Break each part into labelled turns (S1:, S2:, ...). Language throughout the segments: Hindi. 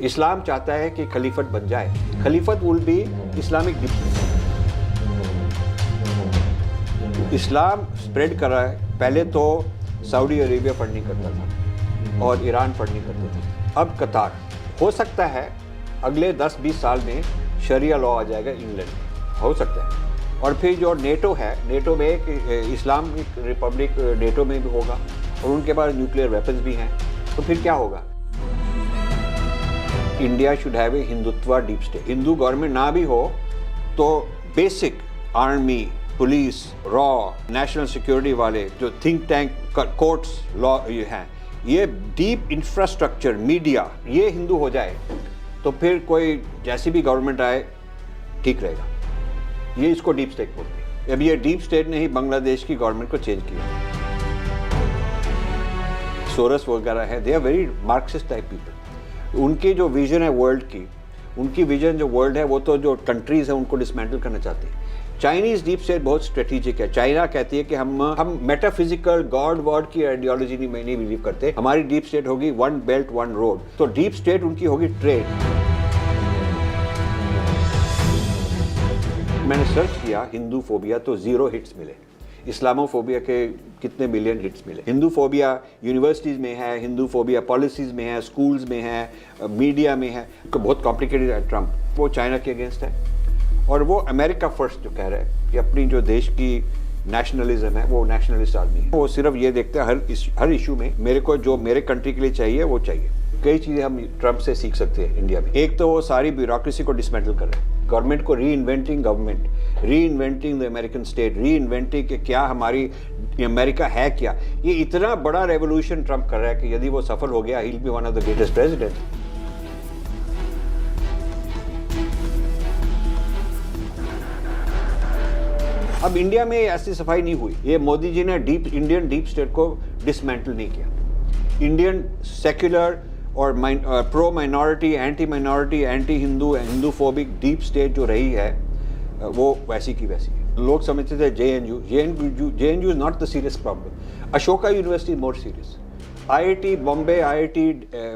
S1: इस्लाम चाहता है कि खलीफत बन जाए, खलीफत विल बी इस्लामिक इस्लाम स्प्रेड कर रहा है। पहले तो सऊदी अरेबिया फंडिंग करता था और ईरान फंडिंग करते थे, अब कतार। हो सकता है अगले 10-20 साल में शरिया लॉ आ जाएगा इंग्लैंड में, हो सकता है। और फिर जो नेटो है, नेटो में एक इस्लामिक रिपब्लिक नेटो में भी होगा और उनके पास न्यूक्लियर वेपन्स भी हैं, तो फिर क्या होगा? India should have a Hindutva deep state. Hindu government ना भी हो तो basic army, police, raw, national security वाले जो थिंक टैंक, कोर्ट्स, लॉ ये हैं, ये डीप इंफ्रास्ट्रक्चर, मीडिया, ये हिंदू हो जाए तो फिर कोई जैसी भी गवर्नमेंट आए ठीक रहेगा। ये इसको डीप स्टेट बोलते हैं। अब ये डीप स्टेट ने ही बांग्लादेश की गवर्नमेंट को चेंज किया। सोरस वगैरह है, they are very Marxist type people. उनकी जो विजन है वर्ल्ड की, उनकी विजन जो वर्ल्ड है वो तो जो कंट्रीज है उनको डिसमेंटल करना चाहते हैं। चाइनीज डीप स्टेट बहुत स्ट्रेटेजिक है। चाइना कहती है कि हम मेटाफिजिकल गॉड वॉड की आइडियोलॉजी नहीं बिलीव करते, हमारी डीप स्टेट होगी वन बेल्ट वन रोड। तो डीप स्टेट उनकी होगी ट्रेड। मैंने सर्च किया हिंदू फोबिया तो 0 हिट्स मिले। इस्लामोफोबिया के कितने मिलियन हिट्स मिले। हिंदू फोबिया यूनिवर्सिटीज़ में है, हिंदू फोबिया पॉलिसीज़ में है, स्कूल्स में है, मीडिया में है। तो बहुत कॉम्प्लिकेटेड है। ट्रम्प वो चाइना के अगेंस्ट है और वो अमेरिका फर्स्ट जो कह रहा है कि अपनी जो देश की नेशनलिज्म है वो नेशनलिस्ट आदमी है। वो सिर्फ ये देखते हैं हर इशू में मेरे को जो मेरे कंट्री के लिए चाहिए वो चाहिए। कई चीज़ें हम ट्रम्प से सीख सकते हैं इंडिया में। एक तो वो सारी ब्यूरोक्रेसी को डिसमेंटल कर रहे हैं, गवर्नमेंट को री इन्वेंटिंग द अमेरिकन स्टेट, री इन्वेंटिंग कि क्या हमारी अमेरिका है क्या। ये इतना बड़ा रेवोल्यूशन ट्रम्प कर रहा है कि यदि वो सफल हो गया, he will be one of the greatest president. अब इंडिया में ऐसी सफाई नहीं हुई। ये मोदी जी ने इंडियन डीप स्टेट को डिसमेंटल नहीं किया। इंडियन सेक्युलर और pro minority, anti Hindu, Hinduphobic deep state जो रही है वो वैसी की वैसी है। लोग समझते थे JNU is not the serious problem. Ashoka university more serious, IIT Bombay, IIT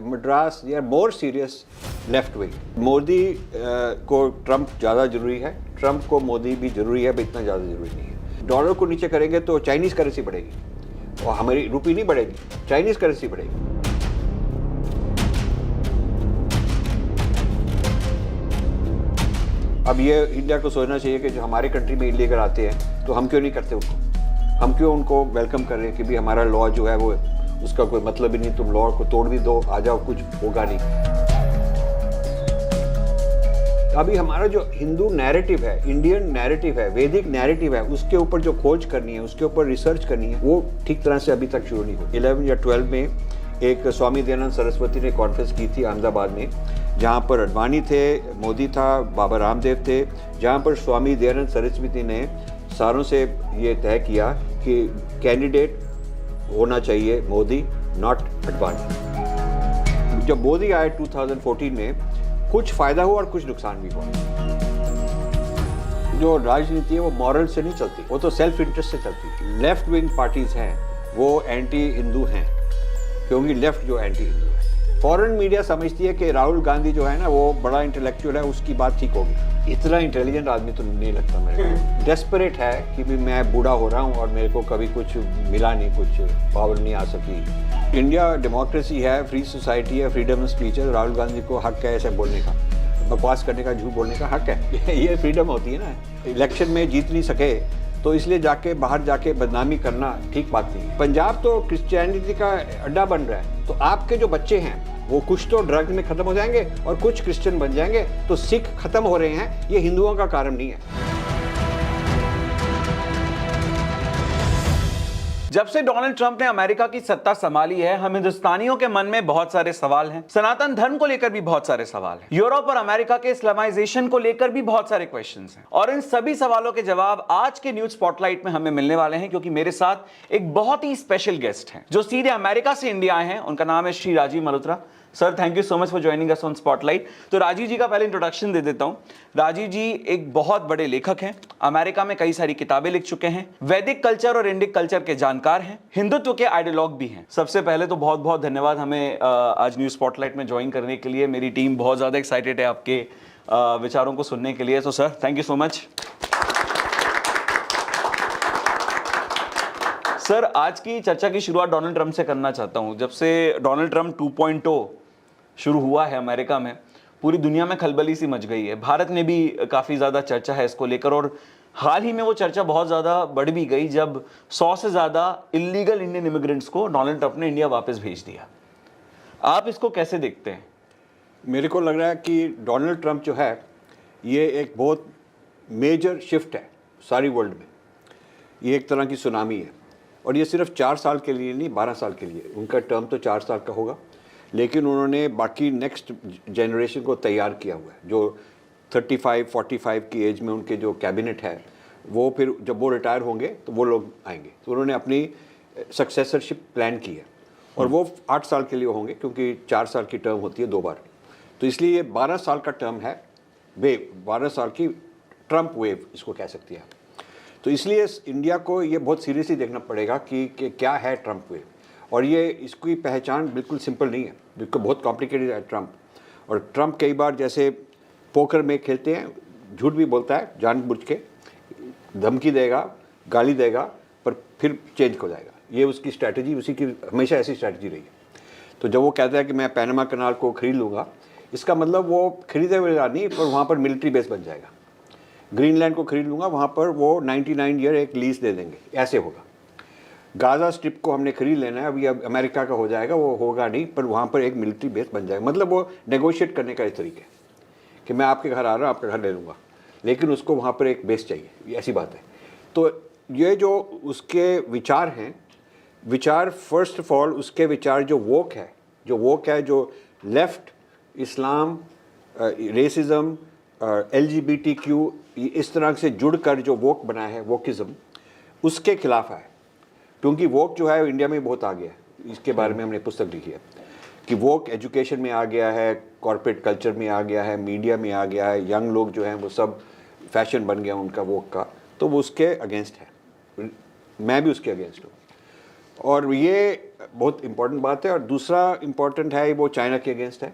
S1: Madras, they are more serious left wing. Modi को ट्रम्प ज़्यादा जरूरी है, ट्रम्प को मोदी भी जरूरी है, पर इतना ज़्यादा जरूरी नहीं है। डॉलर को नीचे करेंगे तो चाइनीज़ करेंसी बढ़ेगी और हमारी रुपये नहीं बढ़ेगी, चाइनीज़ करेंसी बढ़ेगी। अब ये इंडिया को सोचना चाहिए कि जो हमारे कंट्री में इलीगल आते हैं तो हम क्यों नहीं करते उनको, हम क्यों उनको वेलकम कर रहे हैं कि भी हमारा लॉ जो है वो उसका कोई मतलब ही नहीं, तुम लॉ को तोड़ भी दो, आ जाओ, कुछ होगा नहीं। अभी हमारा जो हिंदू नैरेटिव है, इंडियन नैरेटिव है, वैदिक नैरेटिव है, उसके ऊपर जो खोज करनी है, उसके ऊपर रिसर्च करनी है, वो ठीक तरह से अभी तक शुरू नहीं हुई। 11 या 12 में एक स्वामी दयानंद सरस्वती ने कॉन्फ्रेंस की थी अहमदाबाद में, जहाँ पर अडवाणी थे, मोदी था, बाबा रामदेव थे, जहाँ पर स्वामी दयानंद सरस्वती ने सारों से ये तय किया कि कैंडिडेट होना चाहिए मोदी, नॉट अडवाणी। जब मोदी आए 2014 में, कुछ फायदा हुआ और कुछ नुकसान भी हुआ। जो राजनीति है वो मॉरल से नहीं चलती, वो तो सेल्फ इंटरेस्ट से चलती है। लेफ्ट विंग पार्टीज हैं वो एंटी हिंदू हैं, क्योंकि लेफ्ट जो एंटी हिंदू है। फॉरेन मीडिया समझती है कि राहुल गांधी जो है ना वो बड़ा इंटेलेक्चुअल है, उसकी बात ठीक होगी। इतना इंटेलिजेंट आदमी तो नहीं लगता मेरे को। डेस्परेट है कि भी मैं बूढ़ा हो रहा हूँ और मेरे को कभी कुछ मिला नहीं, कुछ पावर नहीं आ सकी। इंडिया डेमोक्रेसी है, फ्री सोसाइटी है, फ्रीडम ऑफ स्पीच है। राहुल गांधी को हक है ऐसे बोलने का, बकवास करने का, झूठ बोलने का हक है। ये फ्रीडम होती है ना। इलेक्शन में जीत नहीं सके तो इसलिए जाके बाहर जाके बदनामी करना ठीक बात नहीं। पंजाब तो क्रिश्चियनिटी का अड्डा बन रहा है, तो आपके जो बच्चे हैं वो कुछ तो ड्रग में खत्म हो जाएंगे और कुछ क्रिश्चियन बन जाएंगे। तो सिख खत्म हो रहे हैं, ये हिंदुओं का कारण नहीं है।
S2: जब से डोनाल्ड ट्रंप ने अमेरिका की सत्ता संभाली है, हम हिंदुस्तानियों के मन में बहुत सारे सवाल हैं। सनातन धर्म को लेकर भी बहुत सारे सवाल हैं। यूरोप और अमेरिका के इस्लामाइजेशन को लेकर भी बहुत सारे क्वेश्चंस हैं। और इन सभी सवालों के जवाब आज के न्यूज स्पॉटलाइट में हमें मिलने वाले हैं, क्योंकि मेरे साथ एक बहुत ही स्पेशल गेस्ट हैं जो सीधे अमेरिका से इंडिया आए हैं। उनका नाम है Shri Rajiv Malhotra. Sir thank you so much for joining us on spotlight. तो राजीव जी का पहले इंट्रोडक्शन दे देता हूं। राजीव जी एक बहुत बड़े लेखक हैं, अमेरिका में कई सारी किताबें लिख चुके हैं, वैदिक कल्चर और इंडिक कल्चर के जानकार हैं, हिंदुत्व के आइडियोलॉग भी हैं। सबसे पहले तो बहुत बहुत धन्यवाद हमें आज न्यूज स्पॉटलाइट में ज्वाइन करने के लिए। मेरी टीम बहुत ज्यादा एक्साइटेड है आपके विचारों को सुनने के लिए। तो sir thank you so much. Sir आज की चर्चा की शुरुआत डोनाल्ड ट्रंप से करना चाहता हूं। जब से डोनाल्ड ट्रंप 2.0 शुरू हुआ है अमेरिका में, पूरी दुनिया में खलबली सी मच गई है। भारत में भी काफी ज्यादा चर्चा है इसको लेकर, और हाल ही में वो चर्चा बहुत ज्यादा बढ़ भी गई जब 100 से ज्यादा इलीगल इंडियन इमिग्रेंट्स को डोनाल्ड ट्रंप ने इंडिया वापस भेज दिया। आप इसको कैसे देखते हैं?
S1: मेरे को लग रहा है कि डोनाल्ड ट्रंप जो है ये एक बहुत मेजर शिफ्ट है सारी वर्ल्ड में। ये एक तरह की सुनामी है, और ये सिर्फ 4 साल के लिए नहीं, 12 साल के लिए। उनका टर्म तो 4 साल का होगा, लेकिन उन्होंने बाकी नेक्स्ट जनरेशन को तैयार किया हुआ है। जो 35-45 की एज में उनके जो कैबिनेट है, वो फिर जब वो रिटायर होंगे तो वो लोग आएंगे। तो उन्होंने अपनी सक्सेसरशिप प्लान की है, और वो 8 साल के लिए होंगे, क्योंकि 4 साल की टर्म होती है 2 बार। तो इसलिए ये 12 साल का टर्म है, वेव 12 साल की ट्रंप वेव इसको कह सकती है। तो इसलिए इंडिया को ये बहुत सीरियसली देखना पड़ेगा कि क्या है ट्रंप वेव, और ये इसकी पहचान बिल्कुल सिंपल नहीं है, बिल्कुल बहुत कॉम्प्लिकेटेड है ट्रंप। और ट्रंप कई बार जैसे पोकर में खेलते हैं, झूठ भी बोलता है जानबूझ के, धमकी देगा, गाली देगा, पर फिर चेंज हो जाएगा। ये उसकी स्ट्रैटेजी, उसी की हमेशा ऐसी स्ट्रैटेजी रही है। तो जब वो कहता है कि मैं पैनामा कनाल को खरीद लूँगा, इसका मतलब वो खरीदे हुए नहीं, पर वहाँ पर मिलिट्री बेस बन जाएगा। ग्रीनलैंड को खरीद लूँगा, वहाँ पर वो 99 ईयर एक लीज दे देंगे, ऐसे होगा। गाज़ा स्ट्रिप को हमने खरीद लेना है, अभी अब अमेरिका का हो जाएगा, वो होगा नहीं, पर वहाँ पर एक मिलिट्री बेस बन जाएगा। मतलब वो नेगोशिएट करने का एक तरीका है कि मैं आपके घर आ रहा हूँ, आपका घर ले लूँगा, लेकिन उसको वहाँ पर एक बेस चाहिए, ऐसी बात है। तो ये जो उसके विचार हैं, विचार फर्स्ट ऑफ ऑल उसके विचार जो वोक है, जो लेफ्ट, इस्लाम, रेसिज्म, LGBTQ इस तरह से जुड़कर जो वोक बना है, वोकिज़म, उसके खिलाफ है। क्योंकि वोक जो है इंडिया में बहुत आ गया है। इसके बारे में हमने पुस्तक लिखी है कि वोक एजुकेशन में आ गया है, कॉर्पोरेट कल्चर में आ गया है, मीडिया में आ गया है, यंग लोग जो हैं वो सब फैशन बन गया उनका वोक का। तो वो उसके अगेंस्ट है, मैं भी उसके अगेंस्ट हूँ, और ये बहुत इम्पोर्टेंट बात है। और दूसरा इम्पोर्टेंट है, वो चाइना के अगेंस्ट है,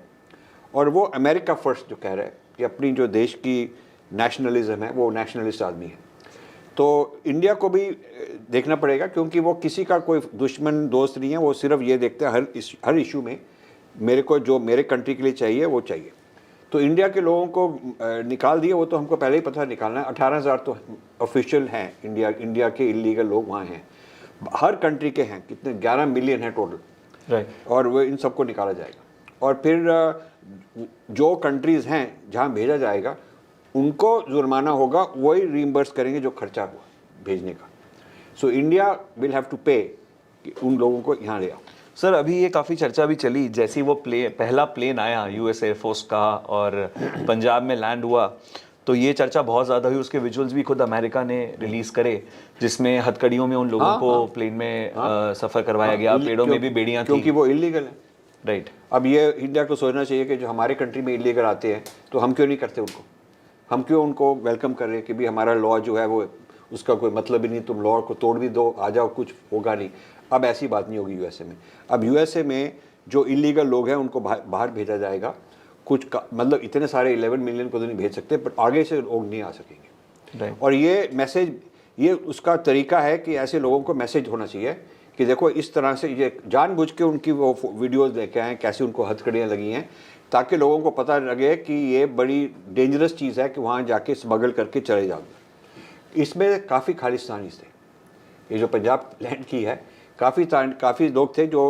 S1: और वो अमेरिका फर्स्ट जो कह रहा है कि अपनी जो देश की नेशनलिज्म है, वो नेशनलिस्ट आदमी है। तो इंडिया को भी देखना पड़ेगा, क्योंकि वो किसी का कोई दुश्मन दोस्त नहीं है। वो सिर्फ ये देखता है हर इशू में मेरे को जो मेरे कंट्री के लिए चाहिए वो चाहिए। तो इंडिया के लोगों को निकाल दिया, वो तो हमको पहले ही पता निकालना है। 18,000 तो ऑफिशियल हैं इंडिया के इलीगल लोग वहाँ हैं, हर कंट्री के हैं, कितने 11 मिलियन है टोटल,
S2: राइट।
S1: और वो इन सबको निकाला जाएगा। और फिर जो कंट्रीज़ हैं जहाँ भेजा जाएगा उनको जुर्माना होगा, वही रीइंबर्स करेंगे जो खर्चा हुआ भेजने का। So India will have to pay कि उन लोगों को यहाँ ले आओ।
S2: सर अभी ये काफ़ी चर्चा भी चली, जैसे वो पहला प्लेन आया US एयरफोर्स का और पंजाब में लैंड हुआ, तो ये चर्चा बहुत ज़्यादा हुई। उसके विजुअल्स भी खुद अमेरिका ने रिलीज़ करे, जिसमें हथकड़ियों में उन लोगों को प्लेन में सफ़र करवाया गया, पेड़ों में भी बेड़ियाँ थी,
S1: क्योंकि वो इलीगल है।
S2: राइट।
S1: अब ये इंडिया को सोचना चाहिए कि जो हमारे कंट्री में इलीगल आते हैं, तो हम क्यों नहीं करते उनको, हम क्यों उनको वेलकम कर रहे हैं कि भी हमारा लॉ जो है वो उसका कोई मतलब ही नहीं, तुम लॉ को तोड़ भी दो, आ जाओ, कुछ होगा नहीं। अब ऐसी बात नहीं होगी यूएसए में। अब यूएसए में जो इलीगल लोग हैं उनको बाहर भेजा जाएगा। कुछ मतलब इतने सारे 11 मिलियन को तो नहीं भेज सकते, पर आगे से लोग नहीं आ सकेंगे। और ये मैसेज, ये उसका तरीका है कि ऐसे लोगों को मैसेज होना चाहिए कि देखो इस तरह से, ये जानबूझ के उनकी वो वीडियोज़ लेके आए कैसे उनको हथकड़ियाँ लगी हैं, ताकि लोगों को पता लगे कि ये बड़ी डेंजरस चीज़ है कि वहाँ जाके स्मगल करके चले जाओ। इसमें काफ़ी खालिस्तानी थे, ये जो पंजाब लैंड की है, काफ़ी लोग थे जो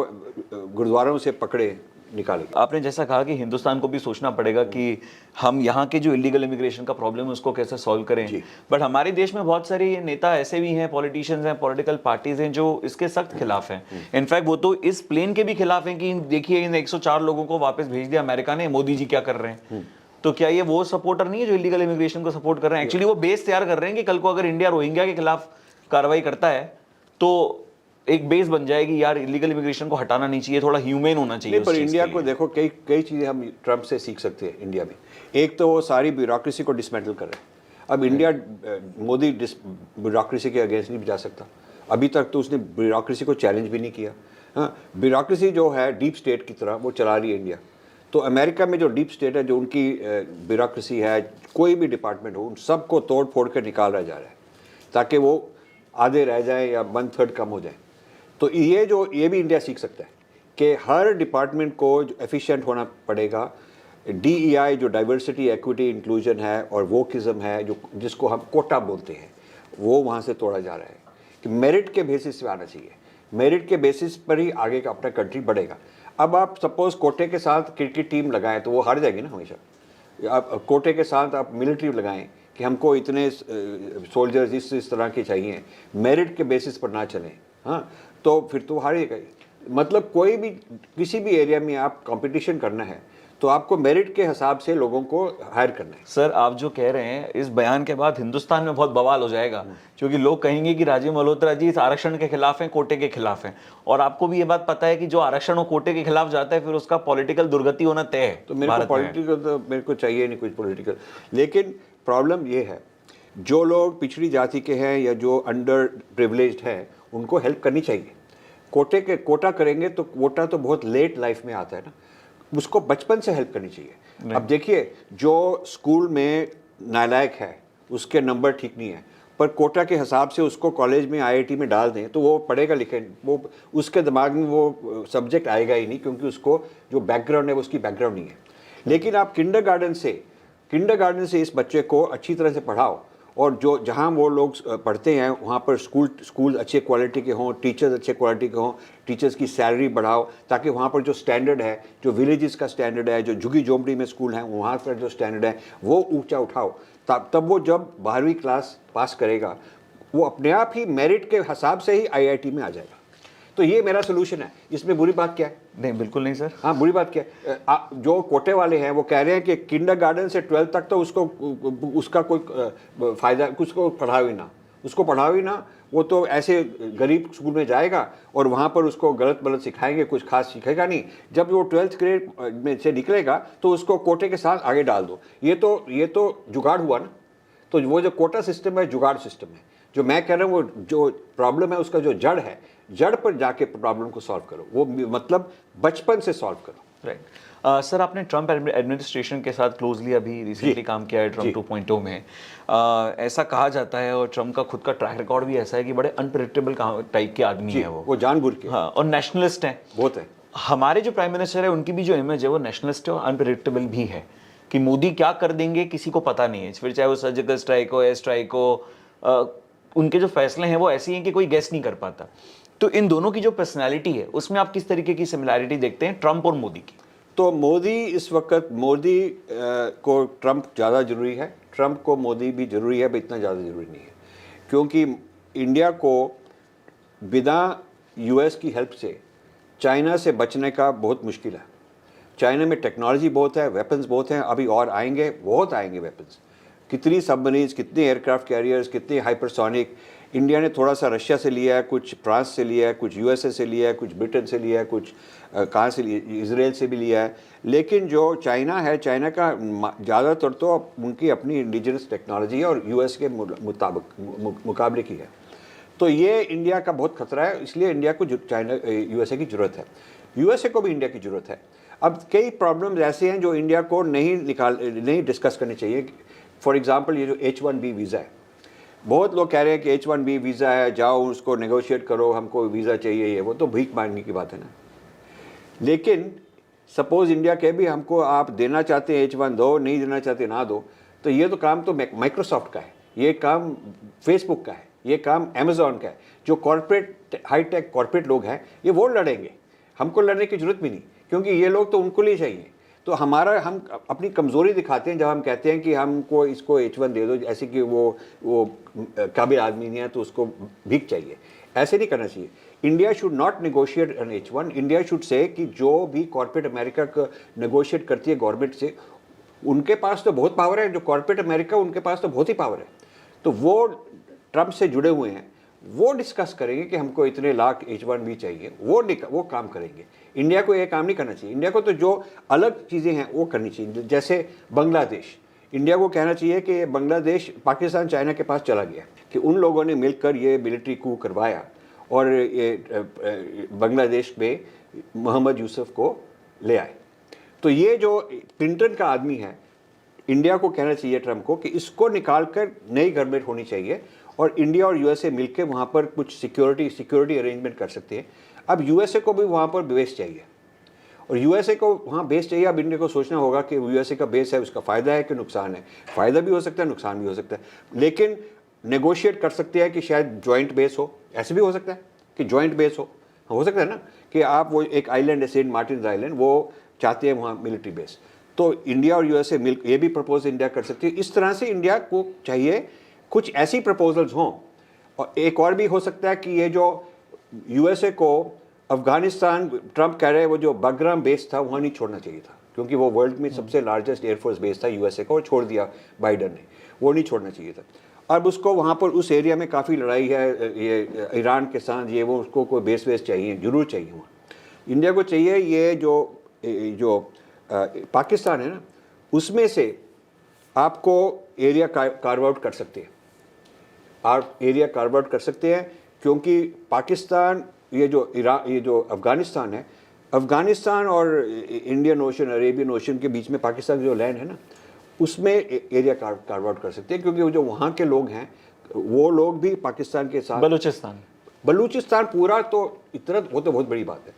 S1: गुरुद्वारों से पकड़े निकाले।
S2: आपने जैसा कहा कि हिंदुस्तान को भी सोचना पड़ेगा कि हम यहाँ के जो इलीगल इमिग्रेशन का प्रॉब्लम है उसको कैसे सॉल्व करें, बट हमारे देश में बहुत सारे नेता ऐसे भी हैं, पॉलिटिशियंस हैं, पॉलिटिकल पार्टीज हैं जो इसके सख्त खिलाफ हैं। इनफैक्ट वो तो इस प्लेन के भी खिलाफ हैं कि देखिए इन 104 लोगों को वापस भेज दिया अमेरिका ने, मोदी जी क्या कर रहे हैं। तो क्या ये वो सपोर्टर नहीं है जो इलीगल इमिग्रेशन को सपोर्ट कर रहे हैं? एक्चुअली वो बेस तैयार कर रहे हैं कि कल को अगर इंडिया रोहिंग्या के खिलाफ कार्रवाई करता है तो एक बेस बन जाएगी यार, इलीगल इमिग्रेशन को हटाना नहीं चाहिए, थोड़ा ह्यूमेन होना चाहिए
S1: नहीं, पर
S2: उस चीज़
S1: इंडिया
S2: के
S1: को
S2: लिए।
S1: देखो, कई कई चीज़ें हम ट्रम्प से सीख सकते हैं इंडिया में। एक तो वो सारी ब्यूरोक्रेसी को डिसमेंटल कर रहे हैं। अब इंडिया मोदी ब्यूरोक्रेसी के अगेंस्ट नहीं जा सकता। अभी तक तो उसने ब्यूरोक्रेसी को चैलेंज भी नहीं किया। हाँ, ब्यूरोक्रेसी जो है डीप स्टेट की तरह वो चला रही है इंडिया। तो अमेरिका में जो डीप स्टेट है, जो उनकी ब्यूरोक्रेसी है, कोई भी डिपार्टमेंट हो, उन सबको तोड़ फोड़ कर निकाला जा रहा है ताकि वो आधे रह जाए या 1/3 कम हो जाए। तो ये भी इंडिया सीख सकता है कि हर डिपार्टमेंट को एफिशिएंट होना पड़ेगा। DEI जो डाइवर्सिटी, एक्विटी, इंक्लूजन है और वोकिज्म है, जो जिसको हम कोटा बोलते हैं, वो वहाँ से तोड़ा जा रहा है कि मेरिट के बेसिस पे आना चाहिए। मेरिट के बेसिस पर ही आगे का अपना कंट्री बढ़ेगा। अब आप सपोज कोटे के साथ क्रिकेट टीम लगाएं तो वो हार जाएगी ना हमेशा। आप कोटे के साथ आप मिलिट्री लगाएं कि हमको इतने सोल्जर्स इस तरह के चाहिए, मेरिट के बेसिस पर ना चलें, हाँ, तो फिर तो हारेगा ही। मतलब कोई भी किसी भी एरिया में आप कंपटीशन करना है तो आपको मेरिट के हिसाब से लोगों को हायर करना है।
S2: सर आप जो कह रहे हैं, इस बयान के बाद हिंदुस्तान में बहुत बवाल हो जाएगा, क्योंकि लोग कहेंगे कि राजीव मल्होत्रा जी इस आरक्षण के खिलाफ हैं, कोटे के खिलाफ हैं। और आपको भी ये बात पता है कि जो आरक्षण वो कोटे के खिलाफ जाता है, फिर उसका पॉलिटिकल दुर्गति होना तय है।
S1: तो मेरे को चाहिए नहीं कुछ पॉलिटिकल। लेकिन प्रॉब्लम ये है, जो लोग पिछड़ी जाति के हैं या जो अंडर प्रिविलेज्ड हैं, उनको हेल्प करनी चाहिए। कोटा करेंगे तो कोटा तो बहुत लेट लाइफ में आता है ना, उसको बचपन से हेल्प करनी चाहिए। अब देखिए, जो स्कूल में नालायक है उसके नंबर ठीक नहीं है, पर कोटा के हिसाब से उसको कॉलेज में IIT में डाल दें तो वो पढ़ेगा लिखे, वो उसके दिमाग में वो सब्जेक्ट आएगा ही नहीं, क्योंकि उसको जो बैकग्राउंड है वो उसकी बैकग्राउंड नहीं है। लेकिन आप किंडरगार्टन से इस बच्चे को अच्छी तरह से पढ़ाओ, और जो जहाँ वो लोग पढ़ते हैं वहाँ पर स्कूल अच्छे क्वालिटी के हों, टीचर्स अच्छे क्वालिटी के हों, टीचर्स की सैलरी बढ़ाओ, ताकि वहाँ पर जो स्टैंडर्ड है, जो विलेजेस का स्टैंडर्ड है, जो झुग्गी झोंपड़ी में स्कूल हैं वहाँ पर जो स्टैंडर्ड है वो ऊंचा उठाओ। तब वो जब 12वीं क्लास पास करेगा वो अपने आप ही मेरिट के हिसाब से ही IIT में आ जाएगा। तो ये मेरा सोल्यूशन है। इसमें बुरी बात क्या है?
S2: नहीं, बिल्कुल नहीं सर।
S1: हाँ, बुरी बात क्या है? जो कोटे वाले हैं वो कह रहे हैं कि किंडरगार्टन से 12th तक तो उसका कोई फायदा, कुछ को पढ़ाओ ही ना। वो तो ऐसे गरीब स्कूल में जाएगा और वहाँ पर उसको गलत सिखाएंगे, कुछ खास सीखेगा नहीं। जब वो 12th ग्रेड में से निकलेगा तो उसको कोटे के साथ आगे डाल दो। ये तो जुगाड़ हुआ ना। तो वो जो कोटा सिस्टम है जुगाड़ सिस्टम है। जो मैं कह रहा हूँ, वो जो प्रॉब्लम है उसका जो जड़ है, जड़ पर जाके प्रॉब्लम को सॉल्व करो। वो मतलब बचपन से सॉल्व करो।
S2: राइट। सर आपने ट्रम्प एडमिनिस्ट्रेशन के साथ क्लोजली अभी रिसेंटली काम किया है, ट्रम्प 2.0 में। ऐसा कहा जाता है, और ट्रम्प का खुद का ट्रैक रिकॉर्ड भी ऐसा है कि बड़े अनप्रेडिक्टेबल टाइप के आदमी है वो
S1: जानबूझ के।
S2: हाँ, और नेशनलिस्ट हैं
S1: बहुत है।
S2: हमारे जो प्राइम मिनिस्टर है उनकी भी जो इमेज है वो नेशनलिस्ट है और अनप्रेडिक्टेबल भी है, कि मोदी क्या कर देंगे किसी को पता नहीं है। फिर चाहे वो सर्जिकल स्ट्राइक हो, एयर स्ट्राइक हो, उनके जो फैसले हैं वो ऐसी हैं कि कोई गेस नहीं कर पाता। तो इन दोनों की जो पर्सनैलिटी है उसमें आप किस तरीके की सिमिलैरिटी देखते हैं ट्रम्प और मोदी की?
S1: तो इस वक्त मोदी को ट्रम्प ज़्यादा ज़रूरी है, ट्रम्प को मोदी भी ज़रूरी है, पर इतना ज़्यादा ज़रूरी नहीं है। क्योंकि इंडिया को बिना US की हेल्प से चाइना से बचने का बहुत मुश्किल है। चाइना में टेक्नोलॉजी बहुत है, वेपन्स बहुत हैं, अभी और आएंगे, बहुत आएंगे वेपन्स। कितनी सबमरीन्स, कितने एयरक्राफ्ट कैरियर्स, कितने हाइपरसोनिक। इंडिया ने थोड़ा सा रशिया से लिया है, कुछ फ्रांस से लिया है, कुछ USA से लिया है, कुछ ब्रिटेन से लिया है, कुछ कहाँ से लिया, इसराइल से भी लिया है। लेकिन जो चाइना है, चाइना का ज़्यादातर तो उनकी अपनी इंडिजिनस टेक्नोलॉजी है और US के मुकाबले की है। तो ये इंडिया का बहुत खतरा है, इसलिए इंडिया को USA की ज़रूरत है, USA को भी इंडिया की ज़रूरत है। अब कई प्रॉब्लम्स ऐसे हैं जो इंडिया को नहीं डिस्कस करनी चाहिए। फॉर एग्जांपल, ये जो H1B वीज़ा है, बहुत लोग कह रहे हैं कि H1B वीज़ा है, जाओ उसको नेगोशिएट करो, हमको वीज़ा चाहिए। ये वो तो भीख मांगने की बात है ना। लेकिन सपोज इंडिया के भी हमको आप देना चाहते हैं H1 दो, नहीं देना चाहते ना दो। तो ये तो काम तो माइक्रोसॉफ्ट का है, ये काम फेसबुक का है, ये काम अमेज़ॉन का है। जो कॉर्पोरेट हाईटेक कॉर्पोरेट लोग हैं ये वो लड़ेंगे, हमको लड़ने की जरूरत भी नहीं, क्योंकि ये लोग तो उनको लिए चाहिए। तो हम अपनी कमज़ोरी दिखाते हैं जब हम कहते हैं कि हमको इसको H1 दे दो, ऐसे कि वो काबिल आदमी नहीं है तो उसको भीख चाहिए। ऐसे नहीं करना चाहिए। India should not negotiate an H1। India should say कि जो भी कॉर्पोरेट अमेरिका का नेगोशिएट करती है गवर्नमेंट से, उनके पास तो बहुत पावर है। जो कॉर्पोरेट अमेरिका, उनके पास तो बहुत ही पावर है। तो वो ट्रम्प से जुड़े हुए हैं, वो डिस्कस करेंगे कि हमको इतने लाख H1B चाहिए, वो काम करेंगे। इंडिया को ये काम नहीं करना चाहिए। इंडिया को तो जो अलग चीज़ें हैं वो करनी चाहिए। जैसे बांग्लादेश, इंडिया को कहना चाहिए कि बांग्लादेश पाकिस्तान चाइना के पास चला गया, कि उन लोगों ने मिलकर ये मिलिट्री कू करवाया और ये बांग्लादेश में मोहम्मद यूसुफ को ले आए। तो ये जो क्लिंटन का आदमी है, इंडिया को कहना चाहिए ट्रम्प को कि इसको निकाल कर नई गवर्नमेंट होनी चाहिए और इंडिया और यूएसए मिलकर वहाँ पर कुछ सिक्योरिटी अरेंजमेंट कर सकते हैं। अब यूएसए को भी वहाँ पर बेस चाहिए और यूएसए को वहाँ बेस चाहिए। अब इंडिया को सोचना होगा कि यूएसए का बेस है, उसका फ़ायदा है कि नुकसान है। फ़ायदा भी हो सकता है, नुकसान भी हो सकता है, लेकिन नेगोशिएट कर सकते हैं कि शायद जॉइंट बेस हो। ऐसे भी हो सकता है कि जॉइंट बेस हो सकता है ना, कि आप वो एक आइलैंड है सेंट मार्टिन आइलैंड, वो चाहते हैं वहाँ मिलिट्री बेस, तो इंडिया और यूएसए मिल ये भी प्रपोज इंडिया कर सकती है। इस तरह से इंडिया को चाहिए कुछ ऐसी प्रपोजल्स हों। और एक और भी हो सकता है कि ये जो यूएसए को अफगानिस्तान, ट्रम्प कह रहे हैं वो जो बगराम बेस था वहाँ नहीं छोड़ना चाहिए था, क्योंकि वो वर्ल्ड में सबसे लार्जेस्ट एयरफोर्स बेस था यूएसए का, और छोड़ दिया बाइडन ने, वो नहीं छोड़ना चाहिए था। अब उसको वहाँ पर उस एरिया में काफ़ी लड़ाई है, ये ईरान के साथ, ये वो, उसको कोई बेस चाहिए, जरूर चाहिए वहाँ। इंडिया को चाहिए ये जो पाकिस्तान है ना, उसमें से आपको एरिया कार्व आउट कर सकते हैं, आप एरिया कार्व आउट कर सकते हैं, क्योंकि पाकिस्तान, ये जो अफ़गानिस्तान है, अफ़गानिस्तान और इंडियन ओशन, अरेबियन ओशन के बीच में पाकिस्तान जो लैंड है ना, उसमें एरिया कार्व आउट कर सकते हैं, क्योंकि जो वहाँ के लोग हैं वो लोग भी पाकिस्तान के साथ, बलूचिस्तान पूरा तो इतना, वो तो बहुत बड़ी बात है,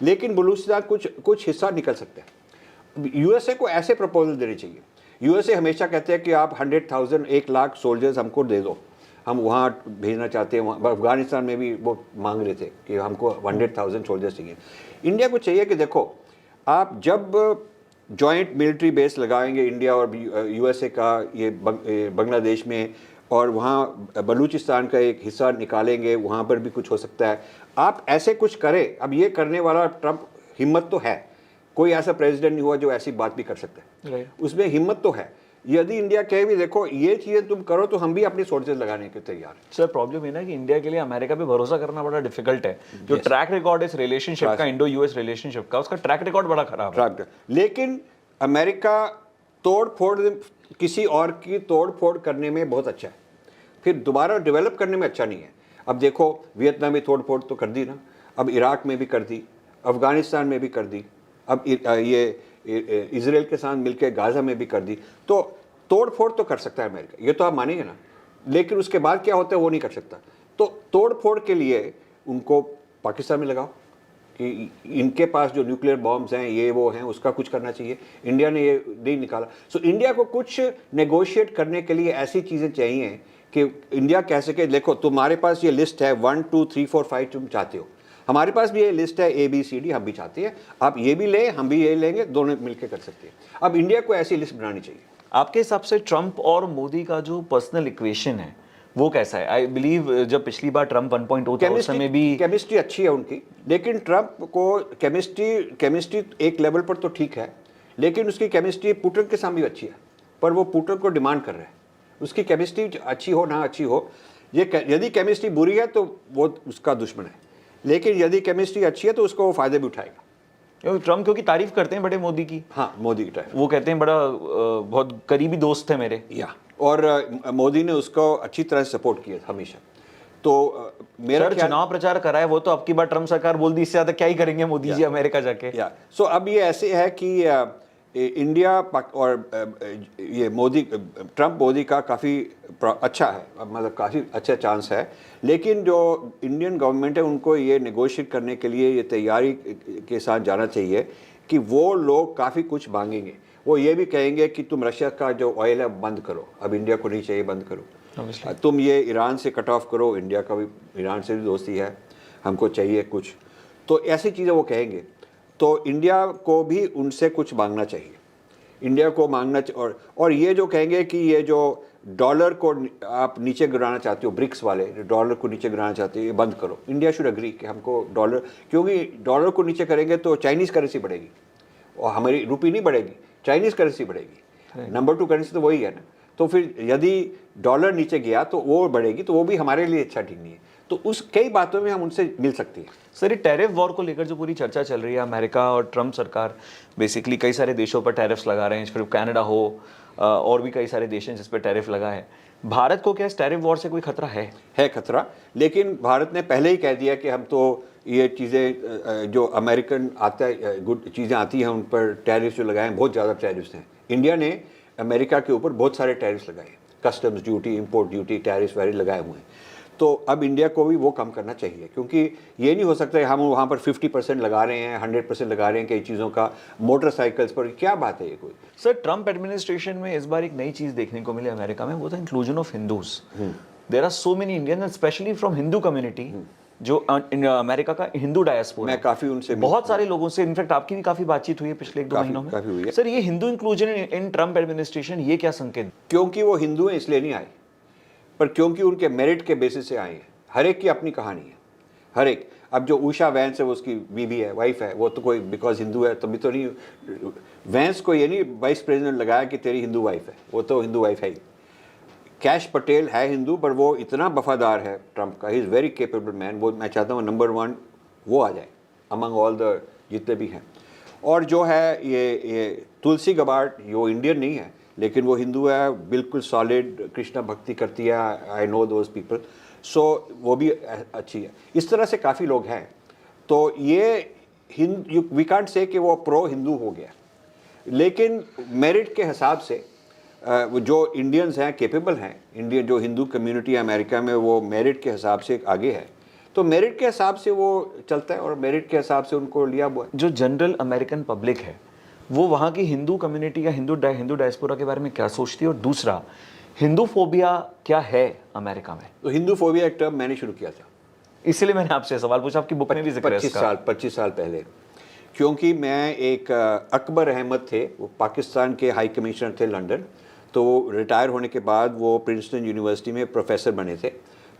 S1: लेकिन बलूचिस्तान कुछ हिस्सा निकल सकता है। यूएसए को ऐसे प्रपोजल देने चाहिए। यूएसए हमेशा कहते हैं कि आप 100,000 1 लाख सोल्जर्स हमको दे दो, हम वहाँ भेजना चाहते हैं। अफगानिस्तान में भी वो मांग रहे थे कि हमको 100,000 सोल्जर्स चाहिए। इंडिया को चाहिए कि देखो, आप जब जॉइंट मिलिट्री बेस लगाएंगे इंडिया और यूएसए का ये बांग्लादेश में, और वहाँ बलूचिस्तान का एक हिस्सा निकालेंगे, वहाँ पर भी कुछ हो सकता है। आप ऐसे कुछ करें। अब ये करने वाला ट्रम्प, हिम्मत तो है, कोई ऐसा प्रेसिडेंट नहीं हुआ जो ऐसी बात भी कर सकता है, उसमें हिम्मत तो है। यदि इंडिया कहे भी देखो ये चीजें तुम करो, तो हम भी अपनी सोर्सेज लगाने के तैयार हैं।
S3: सर प्रॉब्लम है ना कि इंडिया के लिए अमेरिका पे भरोसा करना बड़ा डिफिकल्ट है। जो ट्रैक रिकॉर्ड इस रिलेशनशिप का, इंडो यूएस रिलेशनशिप का, उसका ट्रैक रिकॉर्ड बड़ा खराब है।
S1: लेकिन अमेरिका किसी और की तोड़ फोड़ करने में बहुत अच्छा है, फिर दोबारा डेवलप करने में अच्छा नहीं है। अब देखो, वियतनाम में तोड़ फोड़ तो कर दी ना, अब इराक में भी कर दी, अफगानिस्तान में भी कर दी, अब ये इजराइल के साथ मिलकर गाजा में भी कर दी। तो तोड़ फोड़ तो कर सकता है अमेरिका, ये तो आप मानेंगे ना, लेकिन उसके बाद क्या होता है वो नहीं कर सकता। तो तोड़ फोड़ के लिए उनको पाकिस्तान में लगाओ कि इनके पास जो न्यूक्लियर बॉम्ब्स हैं, ये वो हैं, उसका कुछ करना चाहिए। इंडिया ने ये नहीं निकाला। सो इंडिया को कुछ नेगोशिएट करने के लिए ऐसी चीज़ें चाहिए कि इंडिया कह सके देखो तुम्हारे पास ये लिस्ट है 1 2 3 4 5 तुम चाहते हो, हमारे पास भी ये लिस्ट है ABCD, हम भी चाहते हैं, आप ये भी ले, हम भी ये लेंगे, दोनों मिलकर कर सकते हैं। अब इंडिया को ऐसी लिस्ट बनानी चाहिए।
S3: आपके हिसाब से ट्रम्प और मोदी का जो पर्सनल इक्वेशन है वो कैसा है? आई बिलीव जब पिछली बार ट्रम्प 1.0 था उस समय भी
S1: केमिस्ट्री अच्छी है उनकी, लेकिन ट्रम्प को केमिस्ट्री एक लेवल पर तो ठीक है, लेकिन उसकी केमिस्ट्री पुतिन के साथ भी अच्छी है, पर वो पुतिन को डिमांड कर रहे हैं। उसकी केमिस्ट्री अच्छी हो ना अच्छी हो, यदि केमिस्ट्री बुरी है तो वो उसका दुश्मन है, लेकिन यदि केमिस्ट्री अच्छी है तो उसको वो फायदे भी उठाएगा।
S3: ट्रम्प क्योंकि तारीफ करते हैं बड़े मोदी की।
S1: हाँ, मोदी की तारीफ,
S3: वो कहते हैं बड़ा बहुत करीबी दोस्त है मेरे।
S1: और मोदी ने उसको अच्छी तरह से सपोर्ट किया हमेशा। तो मेरा
S3: चुनाव प्रचार करा है वो, तो अब की बार ट्रम्प सरकार बोल दी, इससे ज्यादा क्या ही करेंगे मोदी जी अमेरिका जाके।
S1: सो अब ये ऐसे है कि इंडिया और ये ट्रम्प मोदी का काफ़ी अच्छा है, मतलब काफ़ी अच्छा चांस है, लेकिन जो इंडियन गवर्नमेंट है उनको ये नेगोशिएट करने के लिए ये तैयारी के साथ जाना चाहिए कि वो लोग काफ़ी कुछ मांगेंगे। वो ये भी कहेंगे कि तुम रशिया का जो ऑयल है बंद करो, अब इंडिया को नहीं चाहिए, बंद करो। तुम ये ईरान से कट ऑफ करो, इंडिया का भी ईरान से भी दोस्ती है, हमको चाहिए कुछ। तो ऐसी चीज़ें वो कहेंगे, तो इंडिया को भी उनसे कुछ मांगना चाहिए। इंडिया को मांगना और ये जो कहेंगे कि ये जो डॉलर को आप नीचे गिराना चाहते हो, ब्रिक्स वाले डॉलर को नीचे गिराना चाहते हो, ये बंद करो। इंडिया शुड अग्री कि हमको डॉलर, क्योंकि डॉलर को नीचे करेंगे तो चाइनीज़ करेंसी बढ़ेगी और हमारी रुपी नहीं बढ़ेगी, चाइनीज़ करेंसी बढ़ेगी। नंबर 2 करेंसी तो वही है ना। तो फिर यदि डॉलर नीचे गया तो वो बढ़ेगी, तो वो भी हमारे लिए अच्छा ठीक नहीं है। तो उस कई बातों में हम उनसे मिल सकते हैं।
S3: सर ये टैरिफ वॉर को लेकर जो पूरी चर्चा चल रही है, अमेरिका और ट्रम्प सरकार बेसिकली कई सारे देशों पर टैरिफ्स लगा रहे हैं, फिर कनाडा हो और भी कई सारे देश हैं जिस पर टैरिफ लगा है। भारत को क्या इस टैरिफ वॉर से कोई खतरा है?
S1: है खतरा, लेकिन भारत ने पहले ही कह दिया कि हम तो ये चीज़ें जो अमेरिकन आता है गुड चीज़ें आती हैं उन पर टैरिफ जो लगाए हैं, बहुत ज़्यादा टैरिफ्स हैं। इंडिया ने अमेरिका के ऊपर बहुत सारे टैरिफ्स लगाए, customs duty, import duty, tariffs वगैरह लगाए हुए हैं। तो अब इंडिया को भी वो कम करना चाहिए, क्योंकि ये नहीं हो सकता है हम वहाँ पर 50% लगा रहे हैं, 100% लगा रहे हैं कई चीज़ों का, मोटरसाइकिल्स पर। क्या बात है ये कोई?
S3: सर ट्रम्प एडमिनिस्ट्रेशन में इस बार एक नई चीज देखने को मिली अमेरिका में, वो था inclusion of Hindus. There are so many Indians specially from Hindu community जो अमेरिका का हिंदू डायस्पोरा।
S1: मैं काफ़ी उनसे
S3: बहुत सारे लोगों से, इनफैक्ट आपकी भी काफ़ी बातचीत हुई है पिछले 1-2 महीनों में।
S1: काफ़ी हुई है।
S3: सर ये Hindu inclusion in Trump administration, ये क्या संकेत?
S1: क्योंकि वो हिंदू हैं इसलिए नहीं आए, पर क्योंकि उनके मेरिट के बेसिस से आए हैं। हर एक की अपनी कहानी है, हर एक। अब जो उषा वैंस है वो उसकी बीवी है, वाइफ है, वो तो कोई बिकॉज हिंदू है तभी तो नहीं। वैंस को ये नहीं वाइस प्रेसिडेंट लगाया कि तेरी हिंदू वाइफ है, वो तो हिंदू वाइफ है ही। कैश पटेल है हिंदू, पर वो इतना वफादार है ट्रम्प का, he is very capable man. वो मैं चाहता हूँ नंबर 1 वो आ जाए अमंग ऑल द जितने भी हैं। और जो है ये तुलसी गबार्ड, वो इंडियन नहीं है लेकिन वो हिंदू है, बिल्कुल सॉलिड कृष्णा भक्ति करती है। आई नो दोज पीपल, सो वो भी अच्छी है। इस तरह से काफ़ी लोग हैं। तो ये वी कांट से कि वो प्रो हिंदू हो गया, लेकिन मेरिट के हिसाब से जो इंडियंस हैं केपेबल हैं, इंडियन जो हिंदू कम्युनिटी है अमेरिका में, वो मेरिट के हिसाब से आगे है। तो मेरिट के हिसाब से वो चलता है और मेरिट के हिसाब से उनको लिया हुआ।
S3: जो जनरल अमेरिकन पब्लिक है वो वहाँ की हिंदू कम्युनिटी या हिंदू डायस्पोरा के बारे में क्या सोचती है? और दूसरा, हिंदू फोबिया क्या है अमेरिका में?
S1: तो हिंदू फोबिया एक टर्म मैंने शुरू किया था,
S3: इसलिए मैंने आपसे सवाल पूछा, आपकी बुक में भी जिक्र है इसका।
S1: 25 साल पहले, क्योंकि मैं एक अकबर अहमद थे, वो पाकिस्तान के हाई कमिश्नर थे लंदन। तो रिटायर होने के बाद वो प्रिंसटन यूनिवर्सिटी में प्रोफेसर बने थे,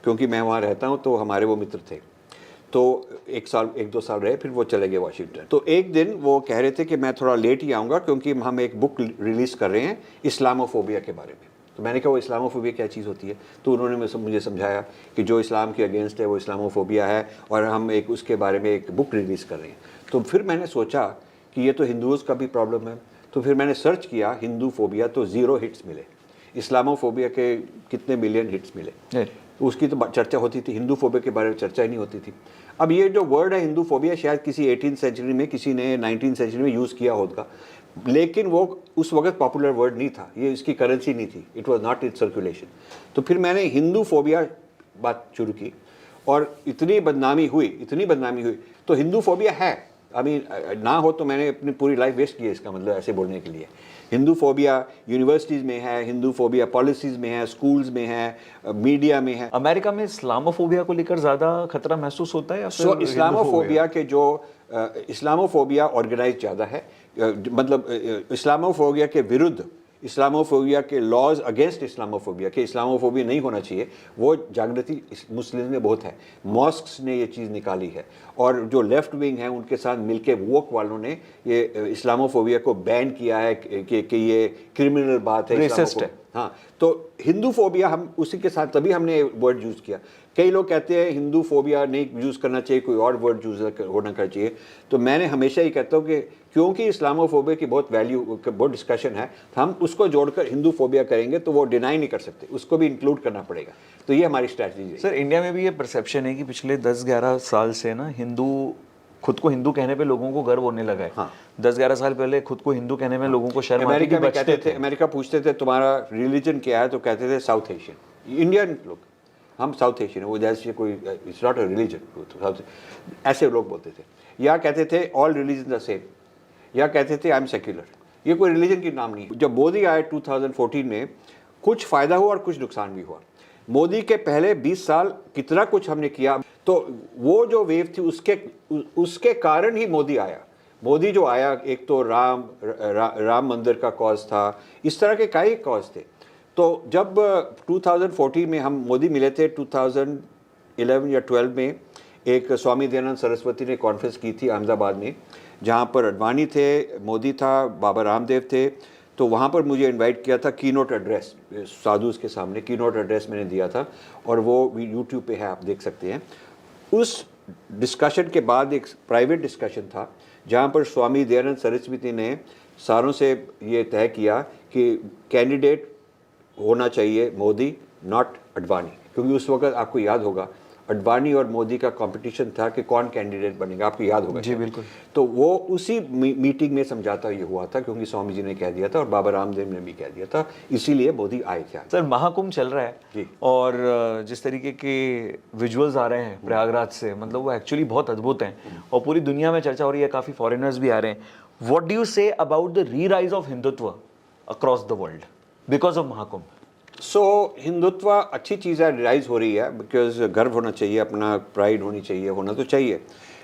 S1: क्योंकि मैं वहाँ रहता हूँ तो हमारे वो मित्र थे। तो 1-2 साल रहे, फिर वो चले गए वाशिंगटन। तो एक दिन वो कह रहे थे कि मैं थोड़ा लेट ही आऊँगा क्योंकि हम एक बुक रिलीज़ कर रहे हैं इस्लामोफोबिया के बारे में। तो मैंने कहा वो इस्लामोफोबिया क्या चीज़ होती है? तो उन्होंने मुझे समझाया कि जो इस्लाम के अगेंस्ट है वो इस्लामोफोबिया है, और हम एक उसके बारे में एक बुक रिलीज़ कर रहे हैं। तो फिर मैंने सोचा कि ये तो हिंदूज़ का भी प्रॉब्लम है। तो फिर मैंने सर्च किया हिंदू फोबिया, तो 0 हिट्स मिले। इस्लामोफोबिया के कितने मिलियन हिट्स मिले, उसकी तो चर्चा होती थी, हिंदू फोबिया के बारे में चर्चा ही नहीं होती थी। अब ये जो वर्ड है हिंदू फोबिया, शायद किसी 18th सेंचुरी में, किसी ने 19th सेंचुरी में यूज़ किया होगा, लेकिन वो उस वक्त पॉपुलर वर्ड नहीं था, ये इसकी करेंसी नहीं थी, it was not in circulation. तो फिर मैंने हिंदू फोबिया बात शुरू की और इतनी बदनामी हुई। तो हिंदू फोबिया है, ना हो तो मैंने अपनी पूरी लाइफ वेस्ट की है, इसका मतलब ऐसे बोलने के लिए। हिंदू फोबिया यूनिवर्सिटीज़ में है, हिंदू फोबिया पॉलिसीज़ में है, स्कूल्स में है, मीडिया में है।
S3: अमेरिका में इस्लामोफोबिया को लेकर ज़्यादा खतरा महसूस होता है या फिर
S1: इस्लामोफोबिया के जो इस्लामोफोबिया ऑर्गेनाइज ज़्यादा है, मतलब इस्लामोफोबिया के विरुद्ध, इस्लामोफोबिया के लॉज अगेंस्ट इस्लामोफोबिया के इस्लामोफोबिया नहीं होना चाहिए, वो जागृति मुस्लिम में बहुत है। मॉस्क्स ने ये चीज़ निकाली है, और जो लेफ्ट विंग है उनके साथ मिलके वोक वालों ने ये इस्लामोफोबिया को बैन किया है कि ये क्रिमिनल बात है,
S3: रेसिस्ट है।
S1: हाँ, तो हिंदू फोबिया हम उसी के साथ तभी हमने वर्ड यूज़ किया। कई लोग कहते हैं हिंदू फोबिया नहीं यूज़ करना चाहिए, कोई और वर्ड यूज़ होना चाहिए। तो मैंने हमेशा ही कहता हूँ कि क्योंकि इस्लामोफोबिया की बहुत वैल्यू, बहुत डिस्कशन है, तो हम उसको जोड़कर हिंदू फोबिया करेंगे तो वो डिनाई नहीं कर सकते, उसको भी इंक्लूड करना पड़ेगा। तो ये हमारी स्ट्रैटेजी है।
S3: सर इंडिया में भी ये परसेप्शन है कि पिछले 10-11 साल से ना खुद को हिंदू कहने पे लोगों को गर्व होने लगा है।
S1: हाँ।
S3: 10-11 साल पहले खुद को हिंदू कहने में लोगों को शर्म आती
S1: अमेरिका
S3: थी,
S1: में
S3: बचते
S1: कहते थे, अमेरिका पूछते थे तुम्हारा रिलीजन क्या है, तो कहते थे साउथ एशियन। इंडियन लोग, हम साउथ एशियन है, वो जैसे कोई इट्स नॉट अ रिलीजन, ऐसे लोग बोलते थे। या कहते थे ऑल रिलीजन द सेम, या कहते थे आई एम सेक्युलर। ये कोई रिलीजन की नाम नहीं है। जब मोदी आए 2014 में, कुछ फ़ायदा हुआ और कुछ नुकसान भी हुआ। मोदी के पहले 20 साल कितना कुछ हमने किया, तो वो जो वेव थी उसके कारण ही मोदी आया। मोदी जो आया, एक तो राम मंदिर का कॉज था, इस तरह के कई कॉज थे। तो जब 2014 में हम मोदी मिले थे, 2011 या 12 में एक स्वामी दयानंद सरस्वती ने कॉन्फ्रेंस की थी अहमदाबाद में, जहाँ पर अडवाणी थे, मोदी था, बाबा रामदेव थे। तो वहाँ पर मुझे इनवाइट किया था, कीनोट एड्रेस साधुस के सामने कीनोट एड्रेस मैंने दिया था, और वो यूट्यूब पे है, आप देख सकते हैं। उस डिस्कशन के बाद एक प्राइवेट डिस्कशन था जहाँ पर स्वामी दयानंद सरस्वती ने सारों से ये तय किया कि कैंडिडेट होना चाहिए मोदी, नॉट अडवाणी, क्योंकि उस वक्त आपको याद होगा अडवाणी और मोदी का कंपटीशन था कि कौन कैंडिडेट बनेगा, आपको याद होगा।
S3: जी बिल्कुल।
S1: तो वो उसी मीटिंग में समझाता ये हुआ था, क्योंकि स्वामी जी ने कह दिया था और बाबा रामदेव ने भी कह दिया था, इसीलिए मोदी आए थे।
S3: सर महाकुंभ चल रहा है
S1: जी।
S3: और जिस तरीके के विजुअल्स आ रहे हैं प्रयागराज से, मतलब वो एक्चुअली बहुत अद्भुत हैं और पूरी दुनिया में चर्चा हो रही है, काफ़ी फॉरेनर्स भी आ रहे हैं। What do you say about the re-rise of Hindutva across the world because of Mahakumbh?
S1: So Hindutva अच्छी चीज़ है, राइज हो रही है, बिकॉज गर्व होना चाहिए, अपना प्राइड होनी चाहिए, होना तो चाहिए,